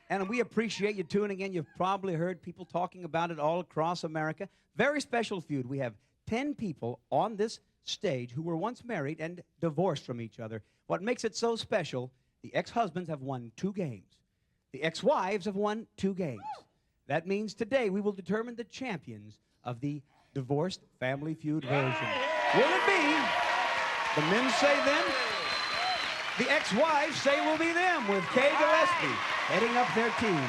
And we appreciate you tuning in. You've probably heard people talking about it all across America. Very special feud. We have 10 people on this stage who were once married and divorced from each other. What makes it so special, the ex-husbands have won 2 games. The ex-wives have won 2 games. That means today we will determine the champions of the divorced Family Feud version. Will it be the men say them? The ex-wives say will be them, with Kay Gillespie heading up their team.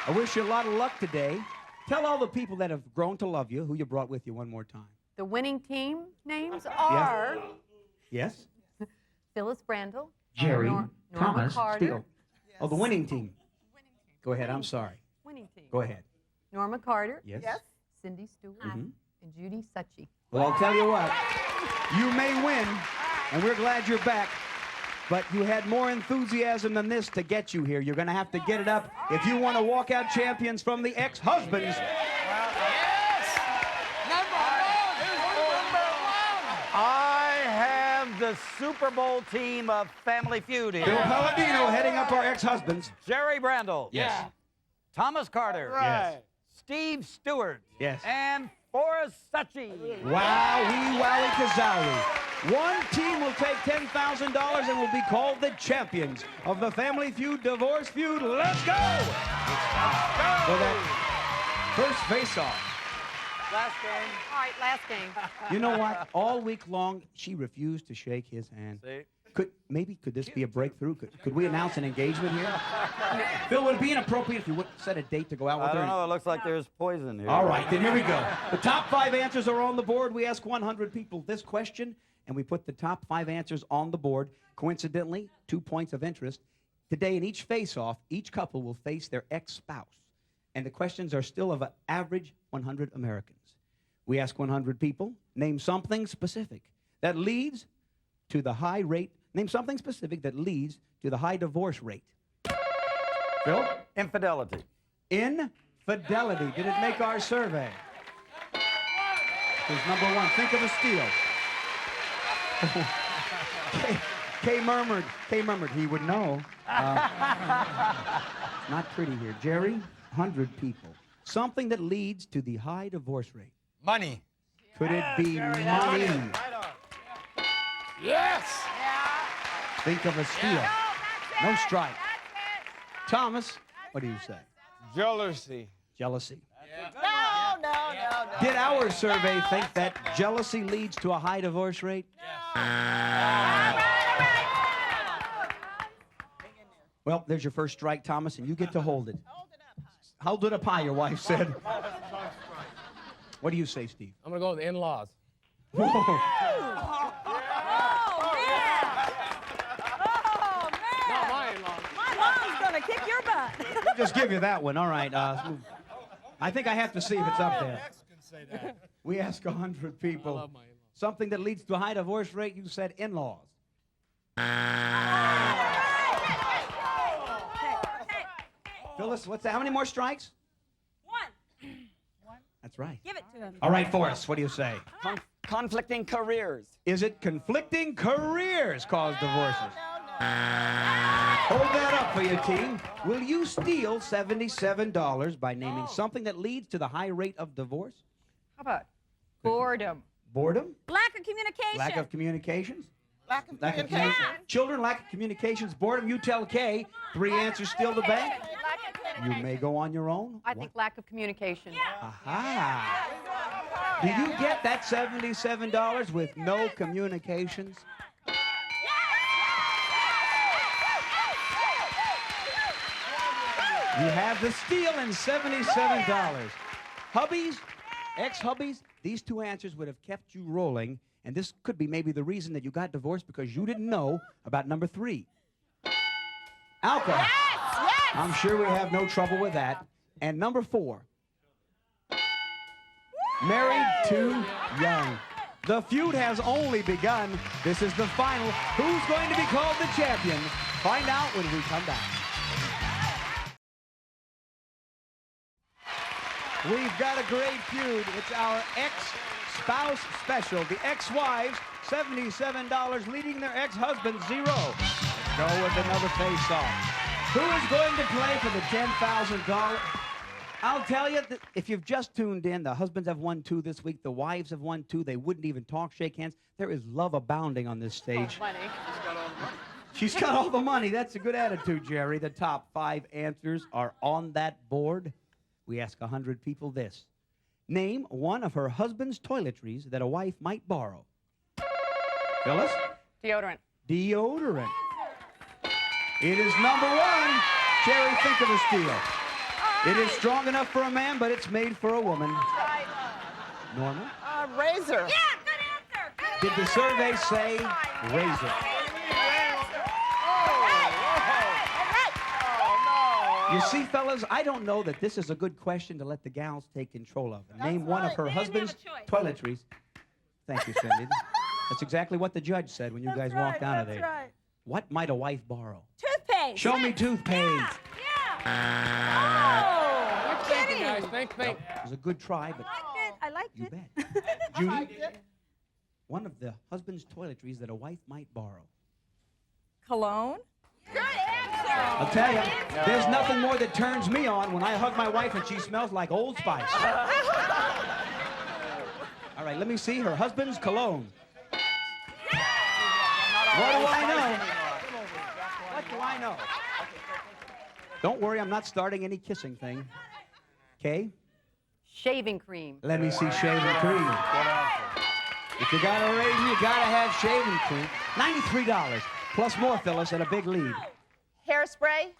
I wish you a lot of luck today. Tell all the people that have grown to love you who you brought with you one more time. The winning team names are Yes? Phyllis Brandel, Jerry, Norma Thomas, Carter. Steele. Oh, the winning team. Go ahead, I'm sorry. Winning team. Go ahead. Norma Carter. Yes? Cindy Stewart. And Judy Suchy. Well, I'll tell you what. You may win, and we're glad you're back, but you had more enthusiasm than this to get you here. You're going to have to get it up if you want to walk out champions from the ex-husbands. I have the Super Bowl team of Family Feud here. Bill Palladino heading up our ex-husbands. Jerry Brandel. Yes. Thomas Carter. Yes. Steve Stewart. Yes. And Forrest Suchy. Wowie, wowie, kazowie. One team will take $10,000 and will be called the champions of the Family Feud divorce feud. Let's go! For that first face-off. Last game. All right, last game. You know what? All week long, she refused to shake his hand. See? Could this be a breakthrough? Could we announce an engagement here? Phil, would it be inappropriate if you would set a date to go out with her? I don't know. It looks like there's poison here. All right, then here we go. The top 5 answers are on the board. We ask 100 people this question, and we put the top 5 answers on the board. Coincidentally, 2 points of interest. Today, in each face-off, each couple will face their ex-spouse. And the questions are still of an average 100 Americans. We ask 100 people, name something specific that leads to the high rate. Name something specific that leads to the high divorce rate. Phil? Infidelity. Infidelity. Did it make our survey? Here's number one. Think of a steal. Kay murmured he would know. Not pretty here. Jerry, 100 people. Something that leads to the high divorce rate. Money. Could it be money? Yes! Think of a steal. No strike. Thomas, what do you say? Jealousy. Jealousy. No. Did our survey think that jealousy leads to a high divorce rate? Well, there's your first strike, Thomas, and you get to hold it. Hold it up high, your wife said. What do you say, Steve? I'm going to go with the in-laws. Whoa. Oh, man. Not my in-laws. My mom's going to kick your butt. I'll just give you that one. All right. I think I have to see if it's up there. We ask 100 people. I love my in-laws. Something that leads to a high divorce rate, you said in-laws. Phyllis, what's that? How many more strikes? One. That's right. Give it to him. All right, Forrest, what do you say? Conflicting careers. Is it conflicting careers cause divorces? Hold that up for your team. Will you steal $77 by naming something that leads to the high rate of divorce? How about boredom? Boredom? Lack of communication. Lack of communications? Lack of Lack of communication. communication. Children, lack of communications, boredom. You tell Kay. 3 answers still the bank. You may go on your own. I think lack of communication. Aha. Do you get that $77 with no communications? You have the steal and $77. Hubbies, ex-hubbies, these 2 answers would have kept you rolling, and this could be maybe the reason that you got divorced because you didn't know about number 3. Alcohol. Yes. I'm sure we have no trouble with that. And number 4. Married too young. The feud has only begun. This is the final. Who's going to be called the champion? Find out when we come back. We've got a great feud. It's our ex-spouse special. The ex-wives, $77, leading their ex-husbands, 0. Go with another face-off. Who is going to play for the $10,000? I'll tell you, that if you've just tuned in, the husbands have won 2 this week. The wives have won 2. They wouldn't even talk, shake hands. There is love abounding on this stage. Money. She's got all the money. That's a good attitude, Jerry. The top 5 answers are on that board. We ask 100 people this. Name one of her husband's toiletries that a wife might borrow. Phyllis? Deodorant. Deodorant. It is number 1. Jerry, think of a steal. It is strong enough for a man, but it's made for a woman. Norma? Razor. Yeah, good answer. Good Did the survey say razor? You see, fellas, I don't know that this is a good question to let the gals take control of. Name one of her husband's toiletries. Thank you, Cindy. That's exactly what the judge said when you guys walked out of there. That's right. What might a wife borrow? Toothpaste. Show me toothpaste. Oh, Keep thinking, guys. Think. It was a good try, but I liked you it. bet. Judy, one of the husband's toiletries that a wife might borrow. Cologne. Good answer. I'll tell you, there's nothing more that turns me on when I hug my wife and she smells like Old Spice. All right, let me see her husband's cologne. What do I know? What do I know? Don't worry, I'm not starting any kissing thing. Okay? Shaving cream. Let me see shaving cream. If you got a razor, you gotta have shaving cream. $93 plus more, Phyllis, and a big lead. Hairspray.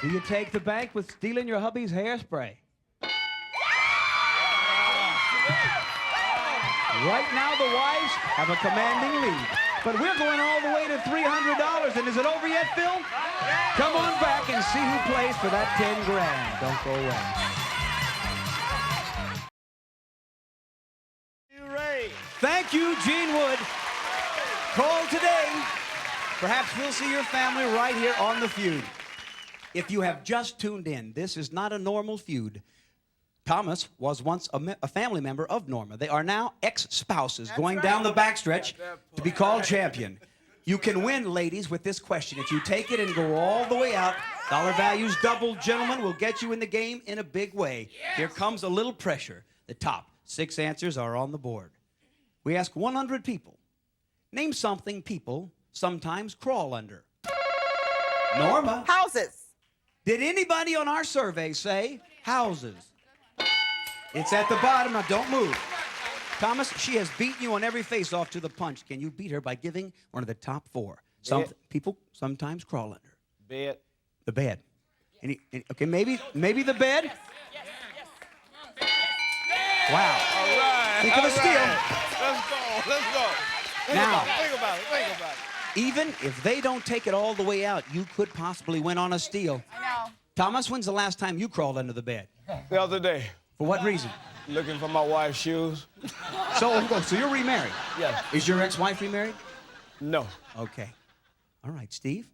Do you take the bank with stealing your hubby's hairspray? Right now, the wives have a commanding lead. But we're going all the way to $300. And is it over yet, Phil? Come on back and see who plays for that 10 grand. Don't go away. Thank you, Gene Wood. Call today. Perhaps we'll see your family right here on The Feud. If you have just tuned in, this is not a normal feud. Thomas was once a family member of Norma. They are now ex-spouses going down the backstretch to be called champion. You can win, ladies, with this question. If you take it and go all the way out, dollar values double, gentlemen, will get you in the game in a big way. Here comes a little pressure. The top 6 answers are on the board. We ask 100 people. Name something people sometimes crawl under. Norma. Houses. Did anybody on our survey say houses? It's at the bottom. Now, don't move. Thomas, she has beaten you on every face-off to the punch. Can you beat her by giving one of the top 4? People sometimes crawl under. Bed. The bed. Okay, maybe the bed? Wow. All right. Think of a steal. Let's go. Let's go. Think about it. Even if they don't take it all the way out, you could possibly win on a steal. I know. Thomas, when's the last time you crawled under the bed? The other day, For what reason? looking for my wife's shoes. So you're remarried? Yes. Is your ex-wife remarried? No. Okay. All right, Steve.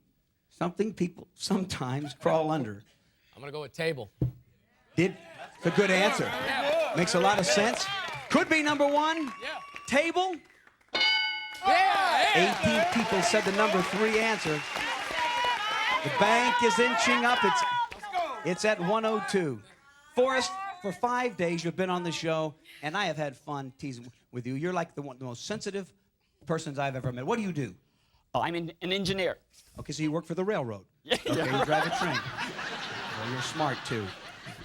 Something people sometimes crawl under. I'm going to go with table. It's a good answer. Makes a lot of sense. Could be number 1. Yeah. Table. Yeah. 18 people said the number 3 answer. The bank is inching up. It's at 102. Forrest, for 5 days you've been on the show, and I have had fun teasing with you. You're like the most sensitive persons I've ever met. What do you do? Oh, I'm an engineer. Okay, so you work for the railroad. Okay, you drive a train. Well, you're smart, too.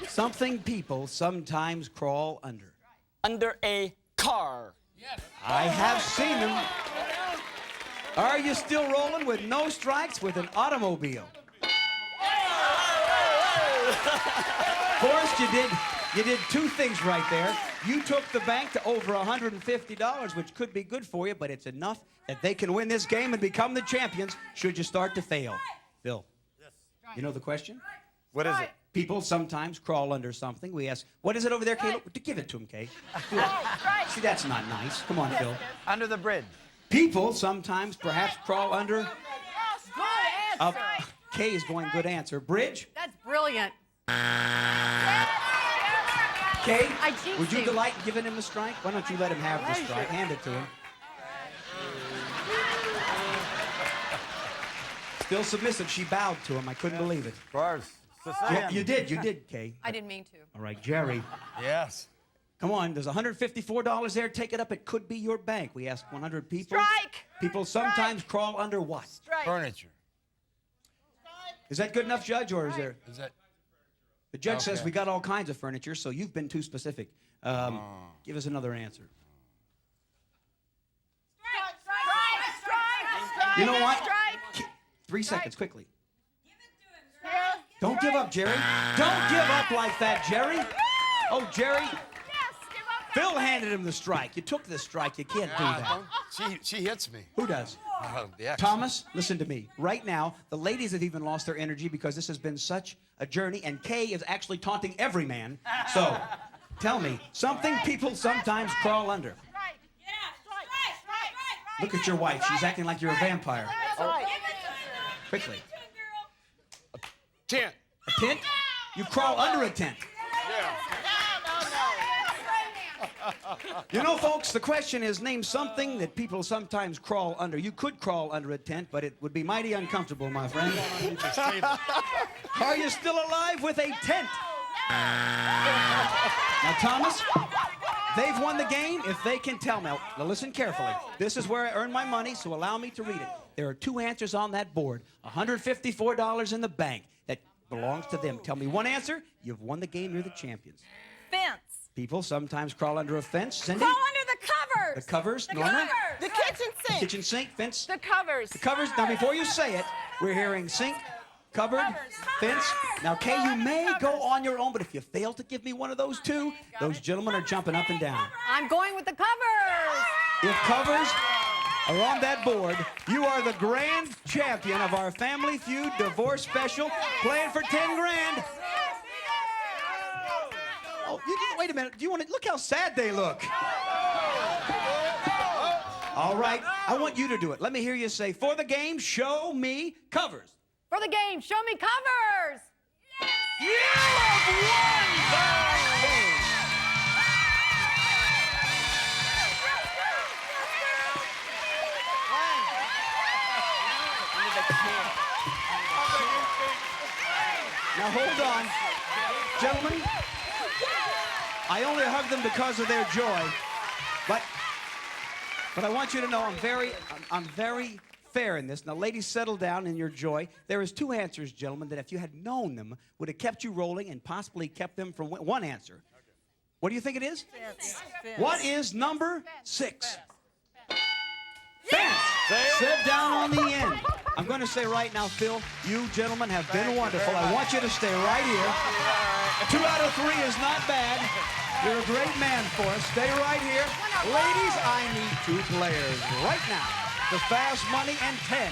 Something people sometimes crawl under. Under a car. I have seen them. Are you still rolling with no strikes with an automobile? Forrest, you did 2 things right there. You took the bank to over $150, which could be good for you, but it's enough that they can win this game and become the champions should you start to fail. Bill, you know the question? What is it? People sometimes crawl under something. We ask, what is it over there, Kay? Give it to him, Kay. See, that's not nice. Come on, Phil. Under the bridge. People sometimes perhaps crawl under. Good answer. Kay is going good answer. Bridge? That's brilliant. Kay, I jinxed would you him. delight in giving him a strike? Why don't you let him have the strike? Hand it to him. Still submissive. She bowed to him. I couldn't believe it. Of course. You did, Kay. I didn't mean to. All right, Jerry. Yes. Come on, there's $154 there. Take it up. It could be your bank. We asked 100 people. Strike. People sometimes crawl under what? Strike. Furniture. Is that good enough, Judge, or is there? Is that? The judge says Okay. we got all kinds of furniture, so you've been too specific. Give us another answer. Strike. You know what? Strike. 3 seconds, quickly. Here. Don't give up, Jerry. Don't give up like that, Jerry. Oh, Jerry. Yes, give up. Phil handed him the strike. You took the strike. You can't do that. She hits me. Who does? The ex. Thomas, listen to me. Right now, the ladies have even lost their energy because this has been such a journey, and Kay is actually taunting every man. So, tell me, something people sometimes crawl under. Strike. Look at your wife. She's acting like you're a vampire. That's right. Quickly. Tent. A tent? You crawl under a tent. You know, folks, the question is, name something that people sometimes crawl under. You could crawl under a tent, but it would be mighty uncomfortable, my friend. Are you still alive with a tent? Now, Thomas, they've won the game if they can tell me. Now, listen carefully. This is where I earn my money, so allow me to read it. There are 2 answers on that board. $154 in the bank that belongs to them. Tell me one answer. You've won the game. You're the champions. Fence. People sometimes crawl under a fence. Cindy? Crawl under the covers. The covers, The Norma? covers. The kitchen sink. Kitchen sink, fence. The covers. The covers. Now, before you say it, we're hearing sink, cupboard, fence. Now, Kay, you may go on your own, but if you fail to give me one of those 2, those gentlemen are jumping up and down. I'm going with the covers. If covers, are on that board. You are the grand champion of our Family Feud divorce special, playing for 10 grand. Oh, wait a minute. Do you want to look how sad they look? All right, I want you to do it. Let me hear you say, for the game, show me covers. For the game, show me covers. You have won the game. Now hold on. Gentlemen, I only hug them because of their joy, but I want you to know I'm very fair in this. Now, ladies, settle down in your joy. There is 2 answers, gentlemen, that if you had known them, would have kept you rolling and possibly kept them from one answer. What do you think it is? Fence. What is number 6? Fence. Sit down on the end. I'm going to say right now, Phil, you gentlemen have been wonderful. I want you to stay right here. 2 out of 3 is not bad. You're a great man for us. Stay right here. Ladies, I need 2 players right now. The fast money and $10,000.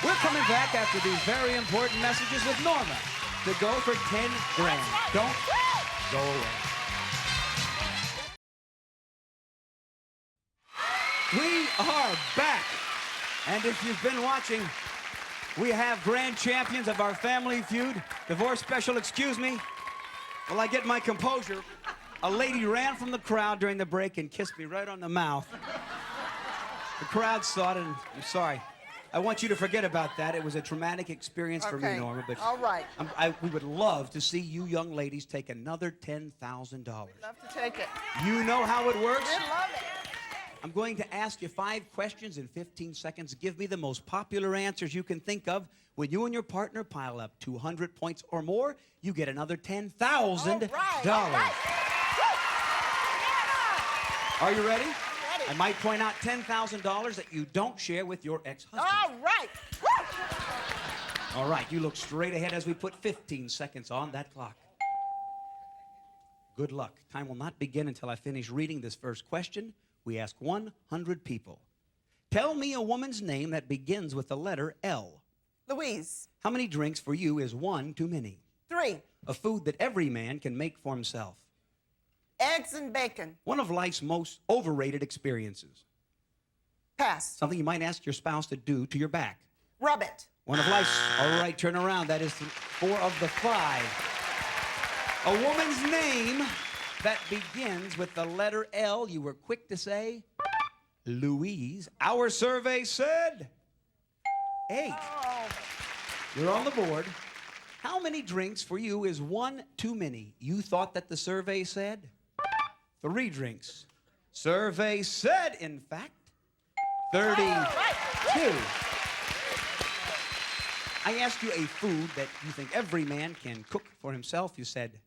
We're coming back after these very important messages with Norma to go for 10 grand. Don't go away. We are back. And if you've been watching, we have grand champions of our Family Feud divorce special. Excuse me. While I get my composure, a lady ran from the crowd during the break and kissed me right on the mouth. The crowd saw it, and I'm sorry. I want you to forget about that. It was a traumatic experience for me, Norma. But all right. We would love to see you young ladies take another $10,000. Love to take it. You know how it works? We love it. I'm going to ask you 5 questions in 15 seconds. Give me the most popular answers you can think of. When you and your partner pile up 200 points or more, you get another $10,000. All right. Are you ready? I might point out $10,000 that you don't share with your ex-husband. All right. All right, you look straight ahead as we put 15 seconds on that clock. Good luck. Time will not begin until I finish reading this first question. We ask 100 people. Tell me a woman's name that begins with the letter L. Louise. How many drinks for you is 1 too many? 3. A food that every man can make for himself. Eggs and bacon. One of life's most overrated experiences. Pass. Something you might ask your spouse to do to your back. Rub it. One of life's... All right, turn around. That is 4 of the 5. A woman's name that begins with the letter L. You were quick to say Louise. Our survey said 8. You're on the board. How many drinks for you is 1 too many? You thought that the survey said 3 drinks. Survey said, in fact, 32. I asked you a food that you think every man can cook for himself. You said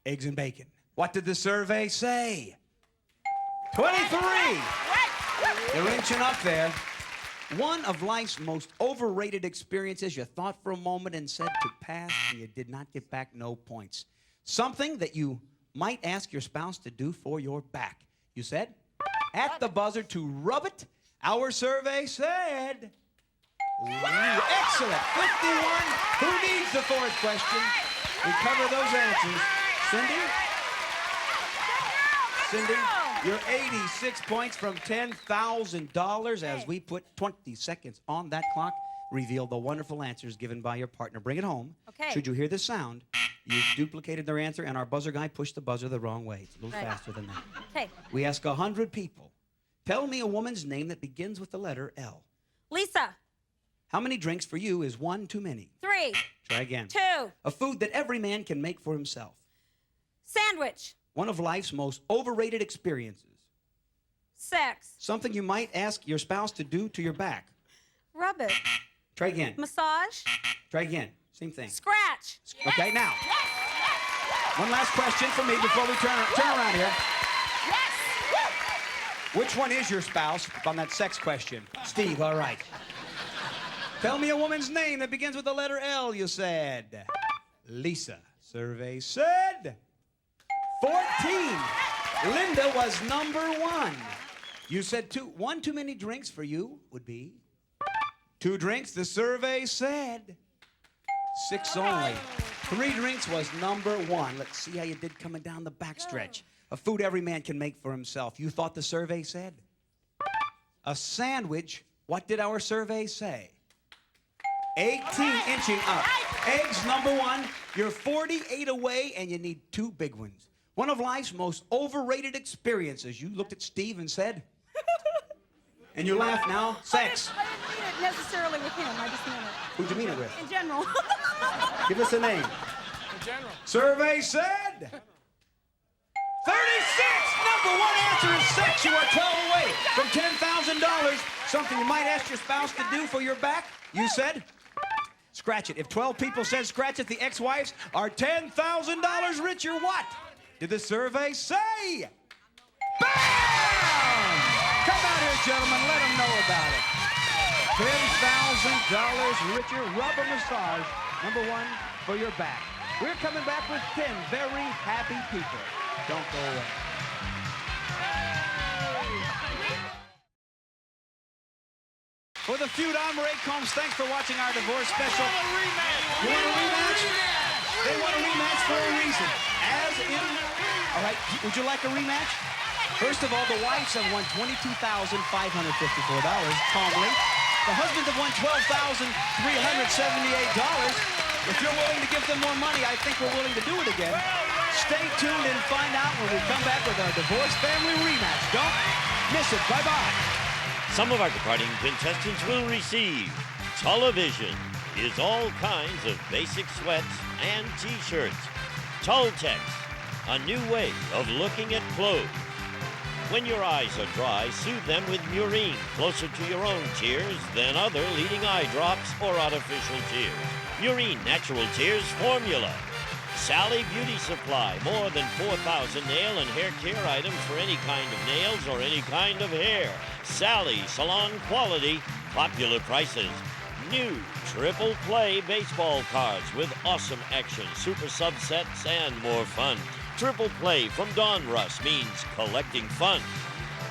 eggs and bacon. What did the survey say? 23. You're inching up there. One of life's most overrated experiences. You thought for a moment and said to pass, and you did not get back no points. Something that you might ask your spouse to do for your back. You said, at the buzzer, to rub it. Our survey said, excellent, 51. Who needs the 4th question? We cover those answers. Cindy, you're 86 points from $10,000 as we put 20 seconds on that clock. Reveal the wonderful answers given by your partner. Bring it home. Okay. Should you hear this sound, you duplicated their answer, and our buzzer guy pushed the buzzer the wrong way. It's a little faster than that. Okay. We ask 100 people. Tell me a woman's name that begins with the letter L. Lisa. How many drinks for you is 1 too many? 3. Try again. 2. A food that every man can make for himself. Sandwich. One of life's most overrated experiences. Sex. Something you might ask your spouse to do to your back. Rub it. Try again. Massage. Try again. Same thing. Scratch. Okay, now. One last question for me before we turn around here. Which one is your spouse on that sex question? Steve, all right. Tell me a woman's name that begins with the letter L, you said. Lisa. Survey said 14. Linda was number 1. You said one too many drinks for you would be 2 drinks. The survey said 6 only. 3 drinks was number 1. Let's see how you did coming down the backstretch. A food every man can make for himself. You thought the survey said? A sandwich. What did our survey say? 18 inching up. Eggs, number 1. You're 48 away, and you need 2 big ones. One of life's most overrated experiences. You looked at Steve and said, and you laugh now, sex. I didn't mean it necessarily with him. I just meant it. Who'd you mean it with? In general. Give us a name. In general. Survey said 36. Number 1 answer is sex. You are 12 away from $10,000. Something you might ask your spouse to do for your back. You said scratch it. If 12 people said scratch it, the ex-wives are $10,000 richer. What did the survey say? Bam! Come out here, gentlemen. Let them know about it. $10,000 richer. Rubber massage. Number 1 for your back. We're coming back with 10 very happy people. Don't go away. For the feud, I'm Ray Combs. Thanks for watching our divorce special. You want a rematch? They want a rematch for a reason. As in, all right, would you like a rematch? First of all, the wives have won $22,554 calmly. The husbands have won $12,378. If you're willing to give them more money, I think we're willing to do it again. Stay tuned and find out when we come back with our divorce family rematch. Don't miss it. Bye-bye. Some of our departing contestants will receive television is all kinds of basic sweats and t-shirts. Toltex, a new way of looking at clothes. When your eyes are dry, soothe them with Murine, closer to your own tears than other leading eye drops or artificial tears. Murine Natural Tears Formula. Sally Beauty Supply, more than 4,000 nail and hair care items for any kind of nails or any kind of hair. Sally Salon Quality, popular prices. New Triple Play baseball cards with awesome action, super subsets, and more fun. Triple Play from Donruss means collecting fun.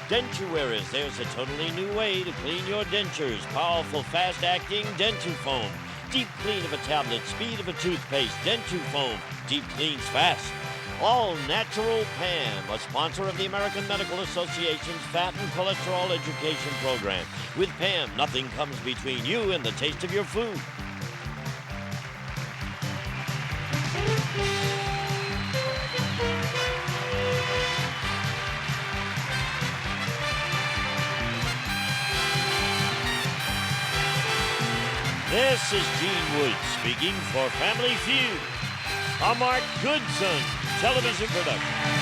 Dentuaries, there's a totally new way to clean your dentures. Powerful, fast-acting Dentufoam. Deep clean of a tablet, speed of a toothpaste. Dentufoam, deep cleans fast. All Natural Pam, a sponsor of the American Medical Association's Fat and Cholesterol Education Program. With Pam, nothing comes between you and the taste of your food. This is Gene Woods speaking for Family Feud, a Mark Goodson television production.